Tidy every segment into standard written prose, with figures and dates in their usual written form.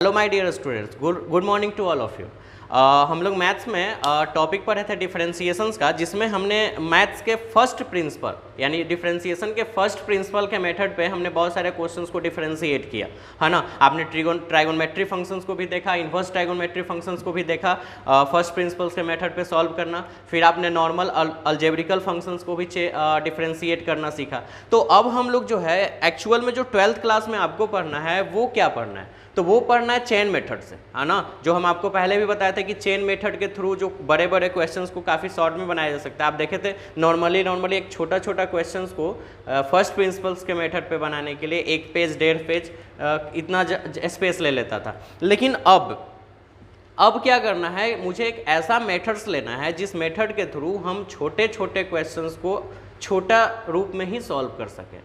Hello my dear students, good morning to all of you. हम लोग maths में topic पर थे डिफरेंशिएशंस का, जिसमें हमने मैथ्स के फर्स्ट प्रिंसिपल यानी डिफरेंशिएशन के फर्स्ट प्रिंसिपल के मेथड पे हमने बहुत सारे क्वेश्चंस को डिफरेंशिएट किया, है ना। आपने ट्राइगोनोमेट्री फंक्शंस को भी देखा, इन्वर्स ट्राइगोनोमेट्री फंक्शंस को भी देखा, फर्स्ट प्रिंसिपल्स के मेथड पे सॉल्व करना, फिर आपने नॉर्मल अलजेब्रिकल फंक्शंस को भी डिफरेंशिएट करना सीखा। तो अब हम लोग जो है एक्चुअल में जो 12th क्लास में आपको पढ़ना है वो क्या पढ़ना है, तो वो पढ़ना है चेन मेथड से, है ना। जो हम आपको पहले भी बताया था कि चेन मेथड के थ्रू जो बड़े बड़े क्वेश्चंस को काफ़ी शॉर्ट में बनाया जा सकता है। आप देखे थे नॉर्मली एक छोटा छोटा क्वेश्चंस को फर्स्ट प्रिंसिपल्स के मेथड पे बनाने के लिए 1 पेज 1.5 पेज इतना स्पेस ले लेता था। लेकिन अब क्या करना है, मुझे एक ऐसा मेथड्स लेना है जिस मेथड के थ्रू हम छोटे छोटे क्वेश्चंस को छोटा रूप में ही सॉल्व कर सकें।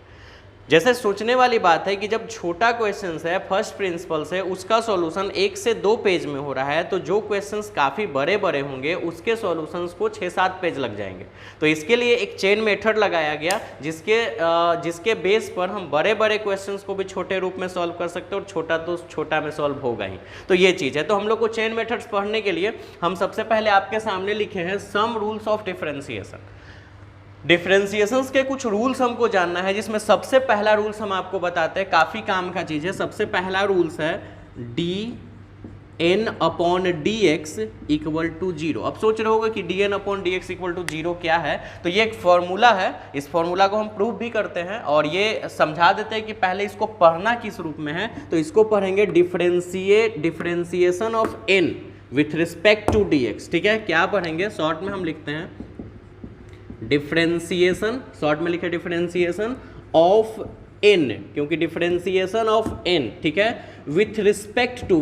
जैसे सोचने वाली बात है कि जब छोटा क्वेश्चन है फर्स्ट प्रिंसिपल से, उसका सॉल्यूशन 1 से 2 पेज में हो रहा है, तो जो क्वेश्चंस काफ़ी बड़े बड़े होंगे उसके सॉल्यूशंस को 6-7 पेज लग जाएंगे। तो इसके लिए एक चेन मेथड लगाया गया जिसके बेस पर हम बड़े बड़े क्वेश्चंस को भी छोटे रूप में सॉल्व कर सकते हैं और छोटा तो छोटा में सॉल्व होगा ही। तो ये चीज़ है। तो हम लोग को चेन मेथड्स पढ़ने के लिए हम सबसे पहले आपके सामने लिखे हैं some rules of differentiation. Differentiations के कुछ रूल्स हमको जानना है, जिसमें सबसे पहला रूल्स हम आपको बताते हैं, काफ़ी काम का चीज़ है। सबसे पहला रूल्स है dn/dx = 0। अब सोच रहे होगे कि dn/dx = 0 क्या है, तो ये एक फॉर्मूला है। इस फॉर्मूला को हम प्रूव भी करते हैं और ये समझा देते हैं कि पहले इसको पढ़ना किस रूप में है। तो इसको पढ़ेंगे differentiation of n with respect to dx। ठीक है, क्या पढ़ेंगे, शॉर्ट में हम लिखते हैं डिफरेंशिएशन, शॉर्ट में लिखे डिफरेंशिएशन ऑफ n, क्योंकि डिफरेंशिएशन ऑफ n, ठीक है, विथ रिस्पेक्ट टू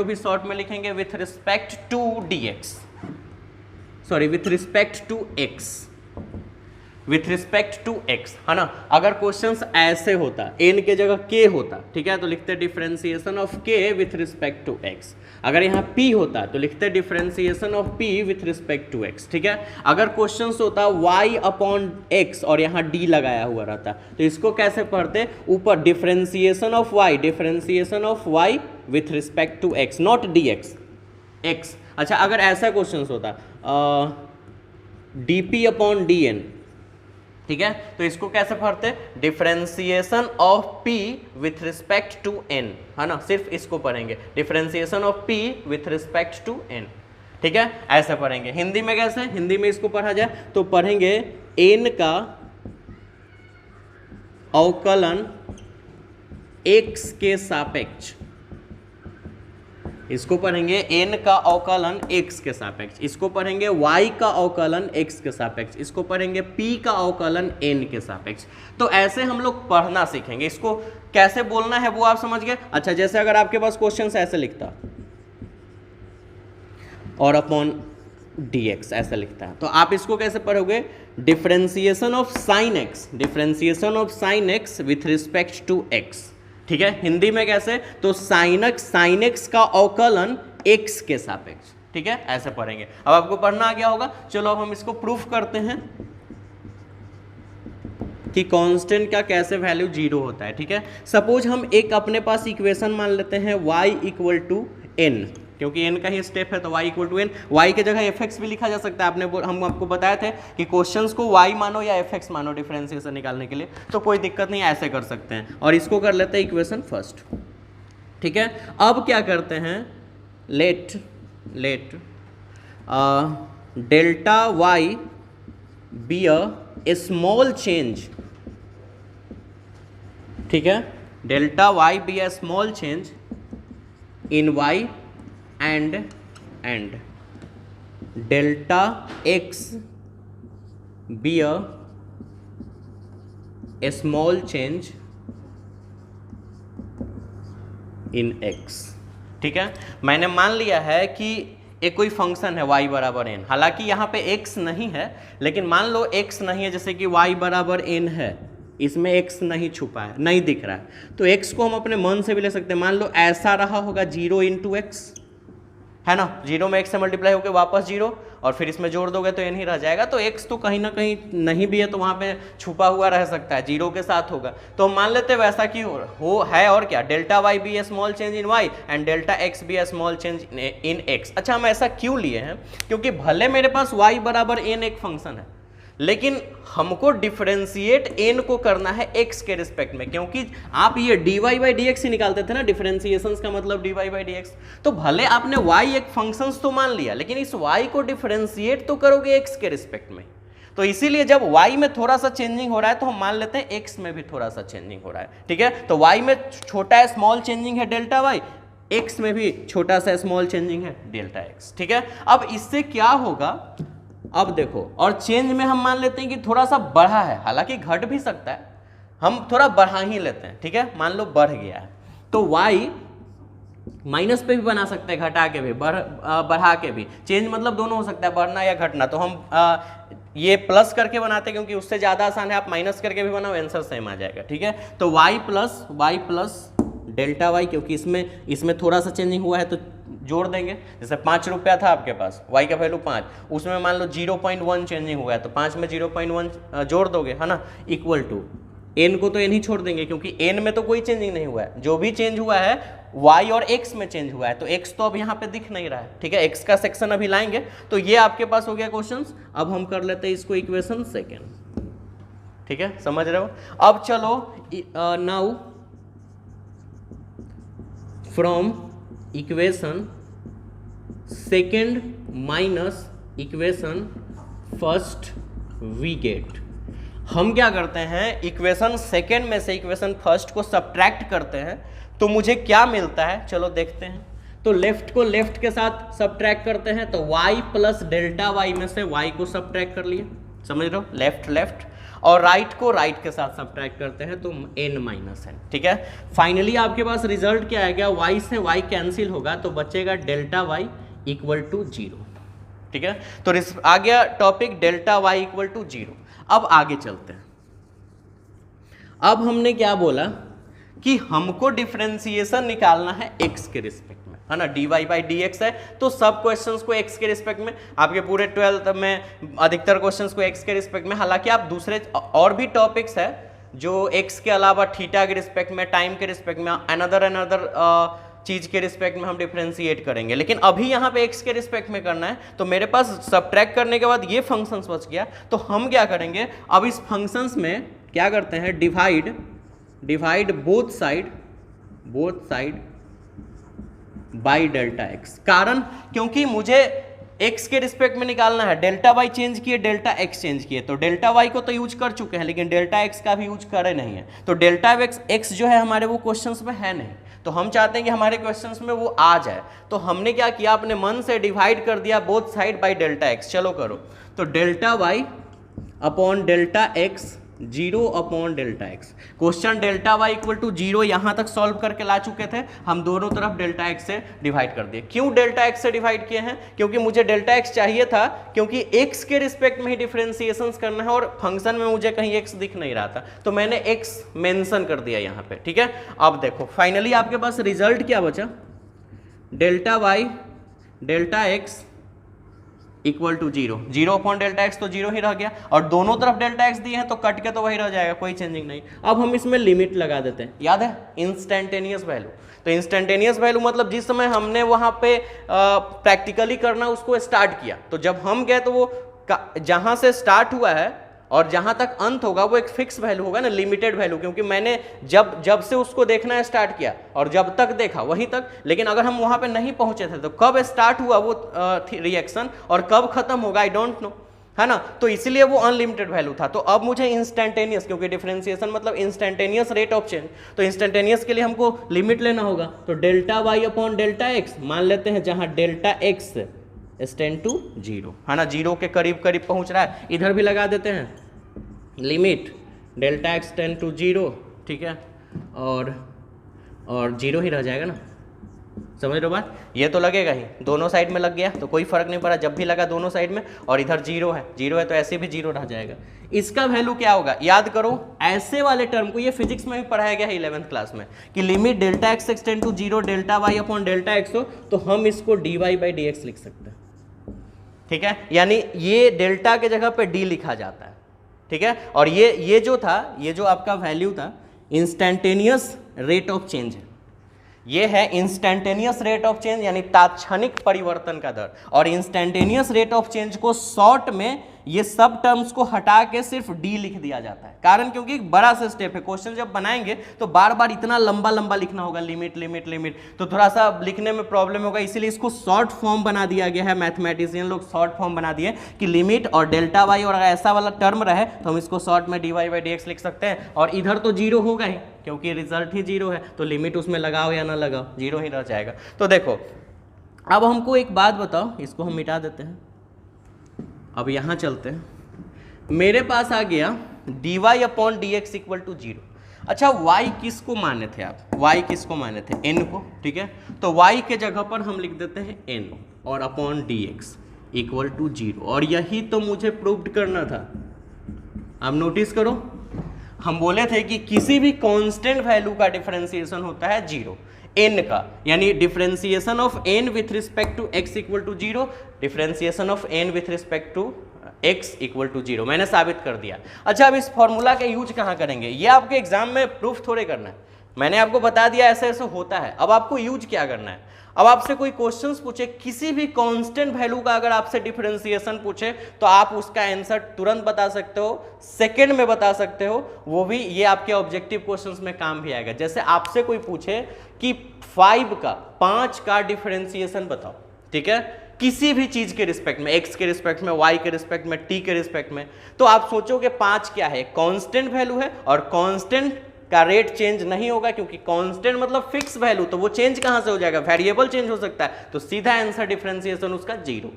भी शॉर्ट में लिखेंगे with respect to dx, sorry with respect to x, with respect to x, है ना। अगर क्वेश्चंस ऐसे होता, n के जगह k होता, ठीक है, तो लिखते differentiation of k with respect to x। अगर यहाँ p होता तो लिखते differentiation of p with respect to x, ठीक है। अगर क्वेश्चंस होता y/x और यहाँ d लगाया हुआ रहता, तो इसको कैसे पढ़ते, ऊपर differentiation of y with respect to x, not dx, x। अच्छा, अगर ऐसा क्वेश्चंस होता dp/dn, ठीक है, तो इसको कैसे पढ़ते, differentiation of p with respect to n, है ना। सिर्फ इसको पढ़ेंगे differentiation of p with respect to n, ठीक है, ऐसे पढ़ेंगे। हिंदी में कैसे, हिंदी में इसको पढ़ा जाए तो पढ़ेंगे n का अवकलन x के सापेक्ष, इसको पढ़ेंगे n का अवकलन x के सापेक्ष, इसको पढ़ेंगे y का अवकलन x के सापेक्ष, इसको पढ़ेंगे p का अवकलन n के सापेक्ष। तो ऐसे हम लोग पढ़ना सीखेंगे। इसको कैसे बोलना है वो आप समझ गए। अच्छा, जैसे अगर आपके पास क्वेश्चन ऐसे लिखता और अपॉन dx ऐसे लिखता है, तो आप इसको कैसे पढ़ोगे, differentiation of sine x with respect to x, ठीक है। हिंदी में कैसे, तो साइन x का अवकलन x के सापेक्ष, ठीक है, ऐसे पढ़ेंगे। अब आपको पढ़ना आ गया होगा। चलो अब हम इसको प्रूफ करते हैं कि कांस्टेंट का कैसे वैल्यू 0 होता है, ठीक है। सपोज हम एक अपने पास इक्वेशन मान लेते हैं y = n, क्योंकि n का ही स्टेप है तो y = n। y के जगह fx भी लिखा जा सकता है। हम आपको बताए थे कि क्वेश्चंस को y मानो या fx मानो डिफरेंशिएशन निकालने के लिए, तो कोई दिक्कत नहीं, ऐसे कर सकते हैं। और इसको कर लेते हैं इक्वेशन फर्स्ट, ठीक है। अब क्या करते हैं, let delta y be a small change, ठीक है, delta y be a small change in y and delta x be a small change in x, ठीक है। मैंने मान लिया है कि एक कोई फंक्शन है y = n, हालांकि यहाँ पे x नहीं है, लेकिन मान लो x नहीं है, जैसे कि y = n है, इसमें x नहीं छुपा है, नहीं दिख रहा है, तो x को हम अपने मन से भी ले सकते हैं। मान लो ऐसा रहा होगा 0 × x, है ना, 0 में x से मल्टीप्लाई होकर वापस 0, और फिर इसमें जोड़ दोगे तो n ही रह जाएगा। तो x तो कहीं ना कहीं नहीं भी है तो वहाँ पे छुपा हुआ रह सकता है, जीरो के साथ होगा। तो हम मान लेते हैं वैसा कि हो है, और क्या, delta Y be a small change in Y and delta X be a small change in X. अच्छा, हम ऐसा क्यों लिए हैं? क्योंकि भले मेरे पास y बराबर n एक फंक्शन है, लेकिन हमको डिफरेंशिएट n को करना है x के रिस्पेक्ट में, क्योंकि आप ये dy बाई डी एक्स ही निकालते थे ना, डिफरेंशिएशन का मतलब dy बाई डी एक्स। तो भले आपने y एक फंक्शन तो मान लिया, लेकिन इस y को डिफरेंशिएट तो करोगे x के रिस्पेक्ट में। तो इसीलिए जब y में थोड़ा सा चेंजिंग हो रहा है तो हम मान लेते हैं x में भी थोड़ा सा चेंजिंग हो रहा है, ठीक है। तो y में छोटा है स्मॉल चेंजिंग है डेल्टा y, x में भी छोटा सा स्मॉल चेंजिंग है डेल्टा x, ठीक है। अब इससे क्या होगा, अब देखो, और चेंज में हम मान लेते हैं कि थोड़ा सा बढ़ा है, हालांकि घट भी सकता है, हम थोड़ा बढ़ा ही लेते हैं, ठीक है। मान लो बढ़ गया है तो y माइनस पे भी बना सकते हैं, घटा के भी, बढ़ा के भी। चेंज मतलब दोनों हो सकता है, बढ़ना या घटना। तो हम ये प्लस करके बनाते हैं क्योंकि उससे ज़्यादा आसान है। आप माइनस करके भी बनाओ, आंसर सेम आ जाएगा, ठीक है। तो y प्लस डेल्टा y, क्योंकि इसमें थोड़ा सा चेंजिंग हुआ है तो जोड़ देंगे। जैसे 5 रुपया था आपके पास, y का वैल्यू 5, उसमें मान लो 0.1 चेंजिंग हुआ है तो 5 में 0.1 जोड़ दोगे, है ना, इक्वल टू n को तो n ही छोड़ देंगे क्योंकि n में तो कोई चेंजिंग नहीं हुआ है। जो भी चेंज हुआ है y और x में चेंज हुआ है, तो x तो अब यहाँ पे दिख नहीं रहा है, ठीक है। x का सेक्शन अभी लाएंगे। तो ये आपके पास हो गया क्वेश्चन। अब हम कर लेते हैं इसको इक्वेशन सेकेंड, ठीक है, समझ रहे हो। अब चलो now from equation second minus equation first we get, हम क्या करते हैं, इक्वेशन सेकेंड में से इक्वेशन फर्स्ट को सब्ट्रैक्ट करते हैं तो मुझे क्या मिलता है, चलो देखते हैं। तो लेफ्ट को लेफ्ट के साथ सब्ट्रैक्ट करते हैं तो y प्लस डेल्टा वाई में से y को सब्ट्रैक्ट कर लिए, समझ रहे हो, लेफ्ट लेफ्ट, और राइट को राइट के साथ सब्ट्रैक्ट करते हैं तो n माइनस n, ठीक है। फाइनली आपके पास रिजल्ट क्या आएगा, y से y कैंसिल होगा तो बचेगा डेल्टा y इक्वल टू 0, ठीक है। तो आ गया topic delta y equal to 0। अब आगे चलते हैं। अब हमने क्या बोला कि हमको डिफरेंशिएशन निकालना है x के रिस्पेक्ट में, है ना, dy बाई डी एक्स है तो सब क्वेश्चंस को x के रिस्पेक्ट में, आपके पूरे 12th में अधिकतर क्वेश्चंस को x के रिस्पेक्ट में। हालांकि आप दूसरे और भी टॉपिक्स है जो x के अलावा थीटा के रिस्पेक्ट में, टाइम के रिस्पेक्ट में, अनदर चीज के रिस्पेक्ट में हम डिफरेंशिएट करेंगे, लेकिन अभी यहाँ पे x के रिस्पेक्ट में करना है। तो मेरे पास सब्ट्रैक्ट करने के बाद ये फंक्शंस बच गया, तो हम क्या करेंगे, अब इस फंक्शंस में क्या करते हैं, divide both side by delta x. कारण क्योंकि मुझे x के रिस्पेक्ट में निकालना है, डेल्टा वाई चेंज किए, डेल्टा एक्स चेंज किए, तो डेल्टा वाई को तो यूज कर चुके हैं लेकिन डेल्टा एक्स का भी यूज करे नहीं है। तो डेल्टा एक्स जो है हमारे वो क्वेश्चंस में है नहीं, तो हम चाहते हैं कि हमारे क्वेश्चंस में वो आ जाए। तो हमने क्या किया, अपने मन से डिवाइड कर दिया both side by delta X. चलो करो, तो delta Y upon delta X 0 upon delta X. Question delta Y equal to 0 यहाँ तक सॉल्व करके ला चुके थे, हम दोनों तरफ डेल्टा एक्स से डिवाइड कर दिए। क्यों डेल्टा एक्स से डिवाइड किए हैं, क्योंकि मुझे डेल्टा एक्स चाहिए था, क्योंकि एक्स के रिस्पेक्ट में ही डिफरेंशिएशन करना है और फंक्शन में मुझे कहीं एक्स दिख नहीं रहा था, तो मैंने एक्स मेंशन कर दिया यहाँ पे, ठीक है। अब देखो फाइनली आपके पास रिजल्ट क्या बचा, delta Y delta x equal to 0 upon delta x, तो 0 ही रह गया, और दोनों तरफ डेल्टा एक्स दिए हैं तो कट के तो वही रह जाएगा, कोई चेंजिंग नहीं। अब हम इसमें लिमिट लगा देते हैं, याद है इंस्टेंटेनियस वैल्यू। तो इंस्टेंटेनियस वैल्यू मतलब जिस समय हमने वहां पे प्रैक्टिकली करना उसको स्टार्ट किया, तो जब हम गए तो वो जहां से स्टार्ट हुआ है और जहां तक अंत होगा वो एक फिक्स वैल्यू होगा ना, लिमिटेड वैल्यू, क्योंकि मैंने जब से उसको देखना स्टार्ट किया और जब तक देखा वहीं तक। लेकिन अगर हम वहां पे नहीं पहुंचे थे तो कब स्टार्ट हुआ वो रिएक्शन और कब खत्म होगा आई डोंट नो, है ना। तो इसलिए वो अनलिमिटेड वैल्यू था। तो अब मुझे इंस्टेंटेनियस, क्योंकि डिफरेंशिएशन मतलब इंस्टेंटेनियस रेट ऑफ चेंज, तो इंस्टेंटेनियस के लिए हमको लिमिट लेना होगा। तो delta Y upon delta X मान लेते हैं, जहां डेल्टा एक्स टेंड टू 0, है ना, 0 के करीब करीब पहुंच रहा है। इधर भी लगा देते हैं limit delta X tend to 0, ठीक है, और 0 ही रह जाएगा ना, समझ रहे हो बात। ये तो लगेगा ही, दोनों साइड में लग गया तो कोई फर्क नहीं पड़ा, जब भी लगा दोनों साइड में, और इधर 0 है तो ऐसे भी 0 रह जाएगा। इसका वैल्यू क्या होगा, याद करो, ऐसे वाले टर्म को ये फिजिक्स में भी पढ़ाया गया है 11th क्लास में, कि limit delta X tend to 0 delta Y upon delta X हो, तो हम इसको dy बाई डी एक्स लिख सकते हैं। ठीक है, यानी ये डेल्टा के जगह पे डी लिखा जाता है, ठीक है। और ये जो था, ये जो आपका वैल्यू था इंस्टेंटेनियस रेट ऑफ चेंज है, ये है इंस्टेंटेनियस रेट ऑफ चेंज यानी तात्क्षणिक परिवर्तन का दर। और इंस्टेंटेनियस रेट ऑफ चेंज को शॉर्ट में ये सब टर्म्स को हटा के सिर्फ डी लिख दिया जाता है। कारण क्योंकि एक बड़ा सा स्टेप है, क्वेश्चन जब बनाएंगे तो बार बार इतना लंबा लंबा लिखना होगा, लिमिट लिमिट लिमिट, तो थोड़ा सा लिखने में प्रॉब्लम होगा, इसीलिए इसको शॉर्ट फॉर्म बना दिया गया है। मैथमेटिशियन लोग शॉर्ट फॉर्म बना दिए कि लिमिट और डेल्टा वाई, और अगर ऐसा वाला टर्म रहे तो हम इसको शॉर्ट में D Y by D X लिख सकते हैं। और इधर तो जीरो होगा ही क्योंकि रिजल्ट ही जीरो है, तो लिमिट उसमें लगाओ या ना लगाओ जीरो ही रह जाएगा। तो देखो अब हमको एक बात बताओ, इसको हम मिटा देते हैं, अब यहाँ चलते हैं। मेरे पास आ गया dy upon D x equal to zero. अच्छा y किसको माने थे आप, y किसको माने थे, n को, ठीक है। तो y के जगह पर हम लिख देते हैं n और upon D x equal to zero, और यही तो मुझे प्रूव करना था। आप नोटिस करो, हम बोले थे कि किसी भी कांस्टेंट वैल्यू का डिफरेंशिएशन होता है जीरो, n का, यानी differentiation of n with respect to x equal to zero, differentiation of n with respect to x equal to zero, मैंने साबित कर दिया। अच्छा अब इस फॉर्मूला का यूज कहाँ करेंगे, ये आपके एग्जाम में प्रूफ थोड़े करना है, मैंने आपको बता दिया ऐसे ऐसे होता है। अब आपको यूज क्या करना है, अब आपसे कोई क्वेश्चंस पूछे, किसी भी कांस्टेंट वैल्यू का अगर आपसे डिफरेंशिएशन पूछे तो आप उसका आंसर तुरंत बता सकते हो, सेकंड में बता सकते हो, वो भी ये आपके ऑब्जेक्टिव क्वेश्चंस में काम भी आएगा। जैसे आपसे कोई पूछे कि 5 का डिफरेंशिएशन बताओ, ठीक है, किसी भी चीज के रिस्पेक्ट में, x के रिस्पेक्ट में, y के रिस्पेक्ट में, t के रिस्पेक्ट में, तो आप सोचोगे 5 क्या है, कांस्टेंट वैल्यू है, और कांस्टेंट का रेट चेंज नहीं होगा क्योंकि कांस्टेंट मतलब फिक्स वैल्यू, तो वो चेंज कहां से हो जाएगा, वेरिएबल चेंज हो सकता है, तो सीधा आंसर डिफरेंशिएशन उसका जीरो।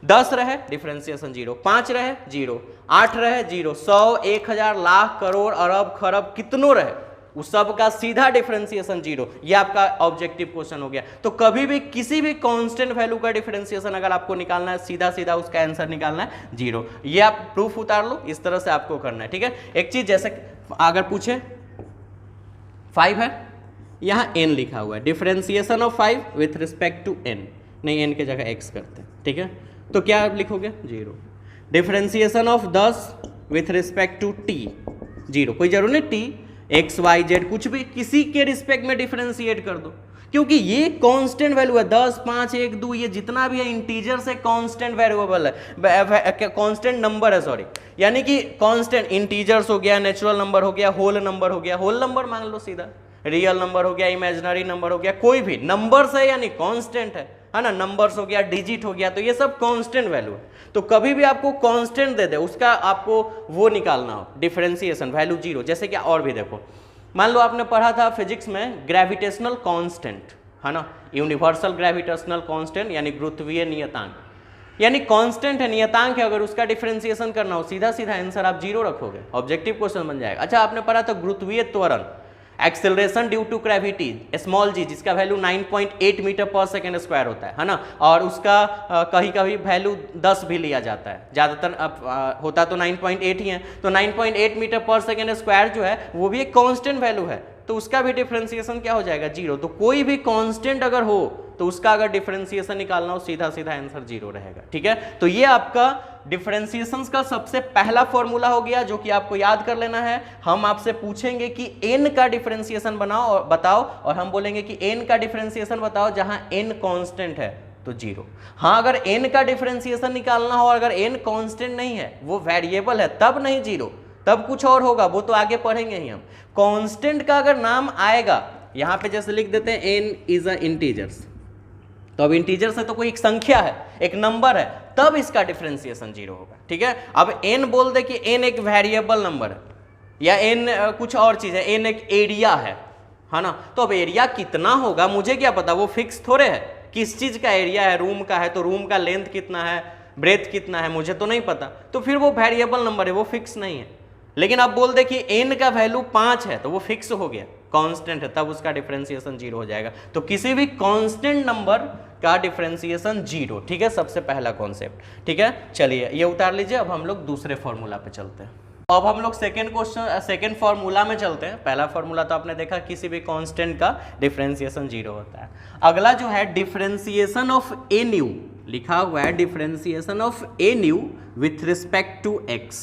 10 रहे डिफरेंशिएशन जीरो, 5 रहे जीरो, 8 रहे जीरो, 100 1000 लाख करोड़ अरब खरब कितनों रहे उस सब का सीधा डिफरेंशिएशन जीरो। ये आपका ऑब्जेक्टिव क्वेश्चन हो गया। तो कभी भी किसी भी कांस्टेंट वैल्यू का डिफरेंशिएशन अगर आपको निकालना है, सीधा सीधा उसका आंसर निकालना है जीरो। ये आप प्रूफ उतार लो, इस तरह से आपको करना है, ठीक है। एक चीज जैसे अगर पूछे 5 है, यहाँ n लिखा हुआ है, differentiation of 5 with respect to n, नहीं n के जगह x करते हैं, ठीक है, तो क्या आप लिखोगे zero. Differentiation of 10 with respect to t, zero, कोई जरूर नहीं t x y z कुछ भी किसी के रिस्पेक्ट में डिफरेंशिएट कर दो, क्योंकि ये कांस्टेंट वैल्यू है, 10 5 1 2 ये जितना भी है इंटीजर से कांस्टेंट वेरिएबल है, कांस्टेंट नंबर है, सॉरी, यानी कि कांस्टेंट इंटीजर्स हो गया, नेचुरल नंबर हो गया, होल नंबर हो गया, होल नंबर मान लो सीधा, रियल नंबर हो गया, इमेजिनरी नंबर हो गया, कोई भी नंबर्स है यानी कांस्टेंट है ना, नंबर्स हो गया, डिजिट हो गया, तो ये सब कांस्टेंट वैल्यू है। तो कभी भी आपको कांस्टेंट दे दे उसका आपको वो निकालना हो डिफरेंशिएशन वैल्यू जीरो। जैसे कि और भी देखो, मान लो आपने पढ़ा था फिजिक्स में ग्रेविटेशनल कांस्टेंट, है ना, यूनिवर्सल ग्रेविटेशनल कांस्टेंट यानी गुरुत्वीय नियतांक, यानी कांस्टेंट है, नियतांक है, अगर उसका डिफरेंशिएशन करना हो सीधा सीधा आंसर आप जीरो रखोगे, ऑब्जेक्टिव क्वेश्चन बन जाएगा। अच्छा आपने पढ़ा था गुरुत्वीय त्वरण, acceleration due to gravity small g, जिसका वैल्यू 9.8 मीटर पर सेकेंड स्क्वायर होता है ना, और उसका कहीं कभी वैल्यू 10 भी लिया जाता है, ज़्यादातर होता तो 9.8 ही है, तो 9.8 मीटर पर सेकेंड स्क्वायर जो है वो भी एक कांस्टेंट वैल्यू है, तो उसका भी डिफरेंशिएशन क्या हो जाएगा जीरो। तो कोई भी कांस्टेंट अगर हो तो उसका अगर डिफरेंशिएशन निकालना हो सीधा सीधा आंसर जीरो रहेगा, ठीक है। तो ये आपका डिफरेंशिएशन का सबसे पहला फॉर्मूला हो गया जो कि आपको याद कर लेना है। हम आपसे पूछेंगे कि n का डिफरेंशिएशन बनाओ और बताओ, और हम बोलेंगे कि n का डिफरेंशिएशन बताओ जहां n कांस्टेंट है तो जीरो। हाँ अगर n का डिफरेंशिएशन निकालना हो, अगर n कांस्टेंट नहीं है, वो वेरिएबल है, तब नहीं जीरो, तब कुछ और होगा, वो तो आगे पढ़ेंगे ही हम। कांस्टेंट का अगर नाम आएगा, यहां पे जैसे लिख देते हैं n इज अ इंटीजर्स, तो अब इंटीजर्स है तो कोई एक संख्या है, एक नंबर है, तब इसका डिफरेंशिएशन जीरो होगा, ठीक है। अब n बोल दे कि n एक वेरिएबल नंबर है या n कुछ और चीज है, n एक एरिया है ना, तो अब एरिया कितना होगा मुझे क्या पता, वो फिक्स थोड़े है, किस चीज का एरिया है, रूम का है तो रूम का लेंथ कितना है, ब्रेथ कितना है, मुझे तो नहीं पता, तो फिर वो वेरिएबल नंबर है, वो फिक्स नहीं है। लेकिन अब बोल दे कि n का वैल्यू 5 है तो वो फिक्स हो गया, कांस्टेंट है, तब उसका डिफरेंशिएशन जीरो हो जाएगा। तो किसी भी कांस्टेंट नंबर का डिफरेंशिएशन जीरो, ठीक है, सबसे पहला कॉन्सेप्ट, ठीक है। चलिए ये उतार लीजिए, अब हम लोग दूसरे फॉर्मूला पे चलते हैं। अब हम लोग सेकेंड फॉर्मूला में चलते हैं। पहला फॉर्मूला तो आपने देखा किसी भी कांस्टेंट का डिफरेंशिएशन जीरो होता है। अगला जो है डिफरेंशिएशन ऑफ ए न्यू, लिखा हुआ है differentiation of a new with respect to X,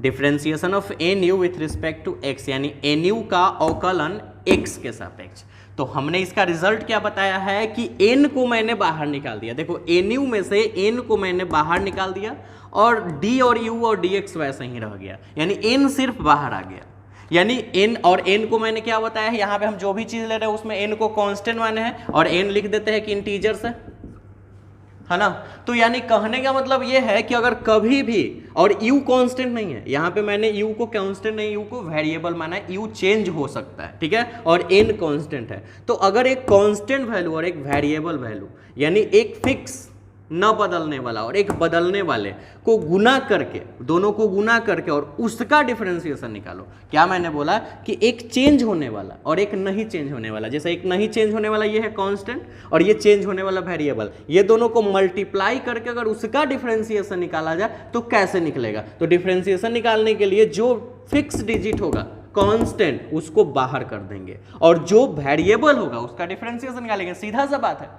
differentiation of a new with respect to X, यानी ए न्यू का अवकलन एक्स के सापेक्ष। तो हमने इसका रिजल्ट क्या बताया है कि n को मैंने बाहर निकाल दिया। देखो ए न्यू में से n को मैंने बाहर निकाल दिया और d और u और dx वैसे ही रह गया, यानी n सिर्फ बाहर आ गया। यानी n और n को मैंने क्या बताया है, यहाँ पे हम जो भी चीज़ ले रहे हैं उसमें n को कांस्टेंट माने हैं और n लिख देते हैं कि इंटीजर्स है ना। तो यानी कहने का मतलब ये है कि अगर कभी भी, और u कांस्टेंट नहीं है, यहाँ पे मैंने u को कांस्टेंट नहीं, u को वेरिएबल माना है, u चेंज हो सकता है, ठीक है, और n कांस्टेंट है। तो अगर एक कांस्टेंट वैल्यू और एक वेरिएबल वैल्यू, यानी एक फिक्स न बदलने वाला और एक बदलने वाले को गुना करके, दोनों को गुना करके और उसका डिफरेंशिएशन निकालो। क्या मैंने बोला कि एक चेंज होने वाला और एक नहीं चेंज होने वाला, जैसे एक नहीं चेंज होने वाला ये है कांस्टेंट और ये चेंज होने वाला वेरिएबल, ये दोनों को मल्टीप्लाई करके अगर उसका डिफरेंशिएशन निकाला जाए तो कैसे निकलेगा। तो डिफरेंशिएशन निकालने के लिए जो फिक्स डिजिट होगा कांस्टेंट उसको बाहर कर देंगे और जो वेरिएबल होगा उसका डिफरेंशिएशन निकालेंगे। सीधा सा बात है,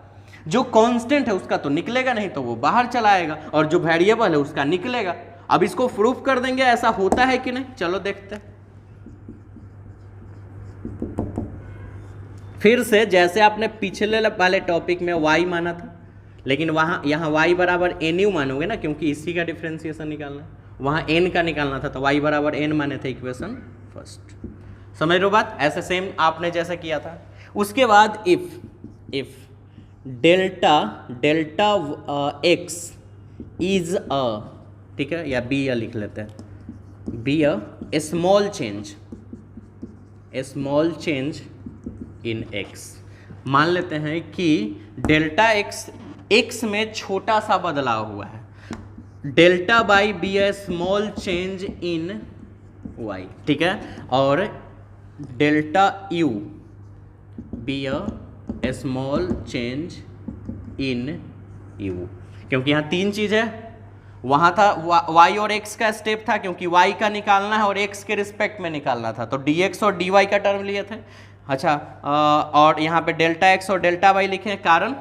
जो कांस्टेंट है उसका तो निकलेगा नहीं, तो वो बाहर चला आएगा, और जो वेरिएबल है उसका निकलेगा। अब इसको प्रूफ कर देंगे ऐसा होता है कि नहीं, चलो देखते हैं। फिर से जैसे आपने पिछले वाले टॉपिक में y माना था, लेकिन वहां यहाँ y बराबर nu मानोगे ना, क्योंकि इसी का डिफरेंशिएशन निकालना है, वहां n का निकालना था, तो y बराबर n माने थे इक्वेशन फर्स्ट। समझ लो बात, ऐसे सेम आपने जैसे किया था। उसके बाद if delta x is a, ठीक है, या बी या लिख लेते हैं, B a small change in x. मान लेते हैं कि डेल्टा एक्स में छोटा सा बदलाव हुआ है, delta by be a small change in Y, ठीक है, और delta U be a small change in U. क्योंकि यहाँ तीन चीज़ है, वहाँ था y और x का स्टेप था, क्योंकि y का निकालना है और x के रिस्पेक्ट में निकालना था, तो dx और dy का टर्म लिए थे। अच्छा, और यहाँ पे डेल्टा x और डेल्टा y लिखे हैं, कारण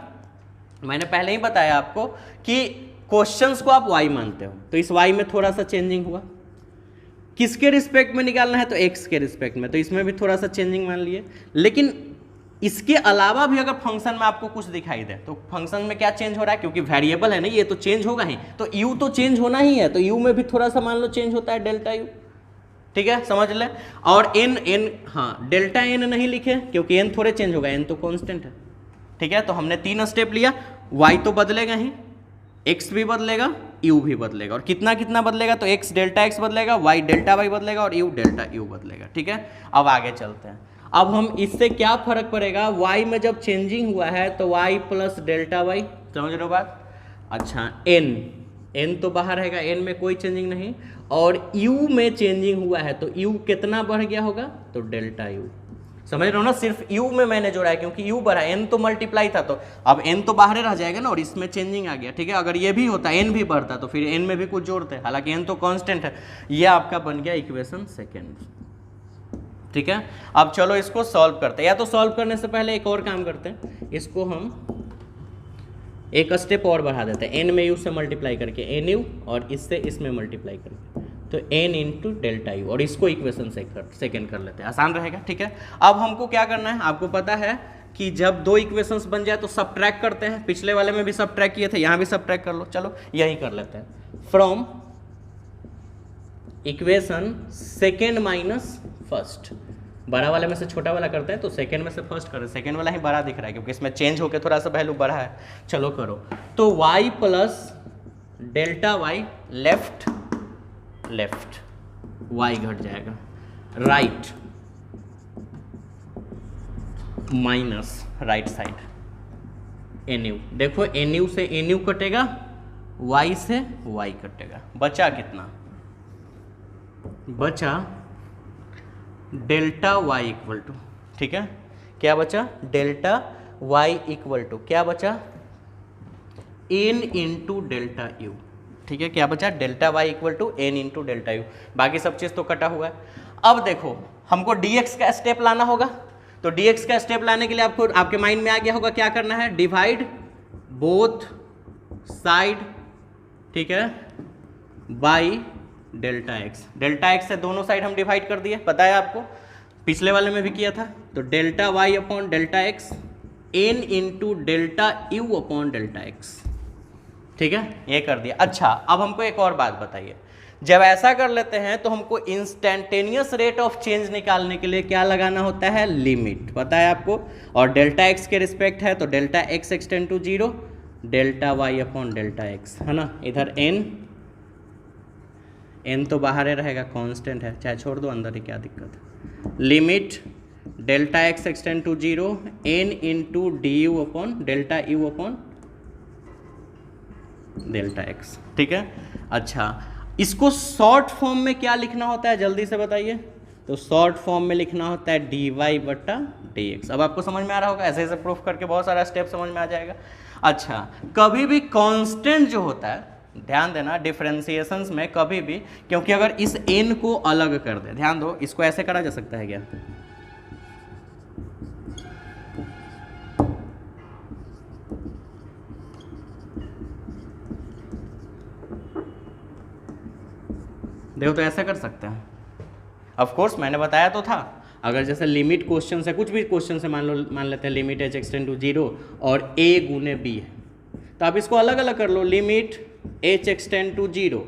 मैंने पहले ही बताया आपको कि क्वेश्चंस को आप y मानते हो, तो इस y में थोड़ा सा चेंजिंग हुआ। किसके रिस्पेक्ट में निकालना है, तो x के रिस्पेक्ट में, तो इसमें भी थोड़ा सा चेंजिंग मान लिए। लेकिन इसके अलावा भी अगर फंक्शन में आपको कुछ दिखाई दे, तो फंक्शन में क्या चेंज हो रहा है, क्योंकि वेरिएबल है ना, ये तो चेंज होगा ही, तो u तो चेंज होना ही है, तो u में भी थोड़ा सा मान लो चेंज होता है, डेल्टा u, ठीक है, समझ ले। और n, हाँ, डेल्टा n नहीं लिखे क्योंकि n थोड़े चेंज होगा, n तो कांस्टेंट है, ठीक है। तो हमने तीन स्टेप लिया, y तो बदलेगा ही, x भी बदलेगा, u भी बदलेगा, और कितना कितना बदलेगा, तो x डेल्टा x बदलेगा, y डेल्टा y बदलेगा और u डेल्टा u बदलेगा, ठीक है। अब आगे चलते हैं। अब हम इससे क्या फर्क पड़ेगा, y में जब चेंजिंग हुआ है तो y प्लस डेल्टा y, समझ लो बात। अच्छा, n तो बाहर रहेगा, n में कोई चेंजिंग नहीं, और u में चेंजिंग हुआ है तो u कितना बढ़ गया होगा, तो डेल्टा u। समझ रहे हो ना, सिर्फ u में मैंने जोड़ा है क्योंकि u बढ़ा, n तो मल्टीप्लाई था, तो अब n तो बाहर रह जाएगा ना, और इसमें चेंजिंग आ गया, ठीक है। अगर ये भी होता, n भी बढ़ता, तो फिर n में भी कुछ जोड़ते, हालांकि n तो कांस्टेंट है। ये आपका बन गया इक्वेशन सेकेंड, ठीक है। अब चलो इसको सॉल्व करते हैं, या तो सॉल्व करने से पहले एक और काम करते हैं, इसको हम एक स्टेप और बढ़ा देते हैं, n में u से मल्टीप्लाई करके nu, और इससे इसमें मल्टीप्लाई करके, तो n इंटू डेल्टा यू, और इसको इक्वेशन सेकेंड कर लेते हैं, आसान रहेगा, ठीक है। अब हमको क्या करना है, आपको पता है कि जब दो इक्वेशंस बन जाए तो सबट्रैक्ट करते हैं, पिछले वाले में भी सबट्रैक्ट किए थे, यहाँ भी सबट्रैक्ट कर लो, चलो यही कर लेते हैं। From equation second minus first, बड़ा वाले में से छोटा वाला करते हैं, तो सेकेंड में से फर्स्ट करें, सेकेंड वाला ही बड़ा दिख रहा है क्योंकि इसमें चेंज होकर थोड़ा सा वैल्यू बढ़ा है। चलो करो, तो y plus delta Y left y घट जाएगा, right minus right side nu। देखो nu से nu कटेगा, y से y कटेगा, बचा कितना, बचा डेल्टा y इक्वल टू, ठीक है, क्या बचा, डेल्टा y इक्वल टू क्या बचा, n इंटू डेल्टा यू, ठीक है, क्या बचा, delta y equal to n into delta U, बाकी सब चीज़ तो कटा हुआ है। अब देखो हमको dx का स्टेप लाना होगा, तो dx का स्टेप लाने के लिए आपको, आपके माइंड में आ गया होगा क्या करना है, डिवाइड बोथ साइड, ठीक है, by delta x. Delta x से दोनों साइड हम डिवाइड कर दिए, पता है आपको, पिछले वाले में भी किया था। तो delta Y upon delta X N into delta U upon delta X, ठीक है, ये कर दिया। अच्छा, अब हमको एक और बात बताइए, जब ऐसा कर लेते हैं तो हमको इंस्टेंटेनियस रेट ऑफ चेंज निकालने के लिए क्या लगाना होता है, लिमिट, पता है आपको। और डेल्टा एक्स के रिस्पेक्ट है तो delta x extend to 0, delta Y upon delta X, है ना। इधर एन तो बाहर ही रहेगा, कांस्टेंट है, चाहे छोड़ दो अंदर ही, क्या दिक्कत है। Limit delta x extend to 0 N into D you upon delta U upon delta X, ठीक है। अच्छा, इसको शॉर्ट फॉर्म में क्या लिखना होता है, जल्दी से बताइए। तो शॉर्ट फॉर्म में लिखना होता है डी वाई बटा डी एक्स। अब आपको समझ में आ रहा होगा, ऐसे ऐसे प्रूफ करके बहुत सारा स्टेप समझ में आ जाएगा। अच्छा, कभी भी कांस्टेंट जो होता है, ध्यान देना डिफरेंशिएशंस में कभी भी, क्योंकि अगर इस n को अलग कर दे, ध्यान दो, इसको ऐसे करा जा सकता है क्या, देखो, तो ऐसा कर सकते हैं। ऑफ कोर्स मैंने बताया तो था, अगर जैसे लिमिट क्वेश्चन से, कुछ भी क्वेश्चन से मान लेते हैं लिमिट एच एक्सटेंड टू 0 और a गुने b है, तो आप इसको अलग अलग कर लो, लिमिट h एक्सटेंड टू 0,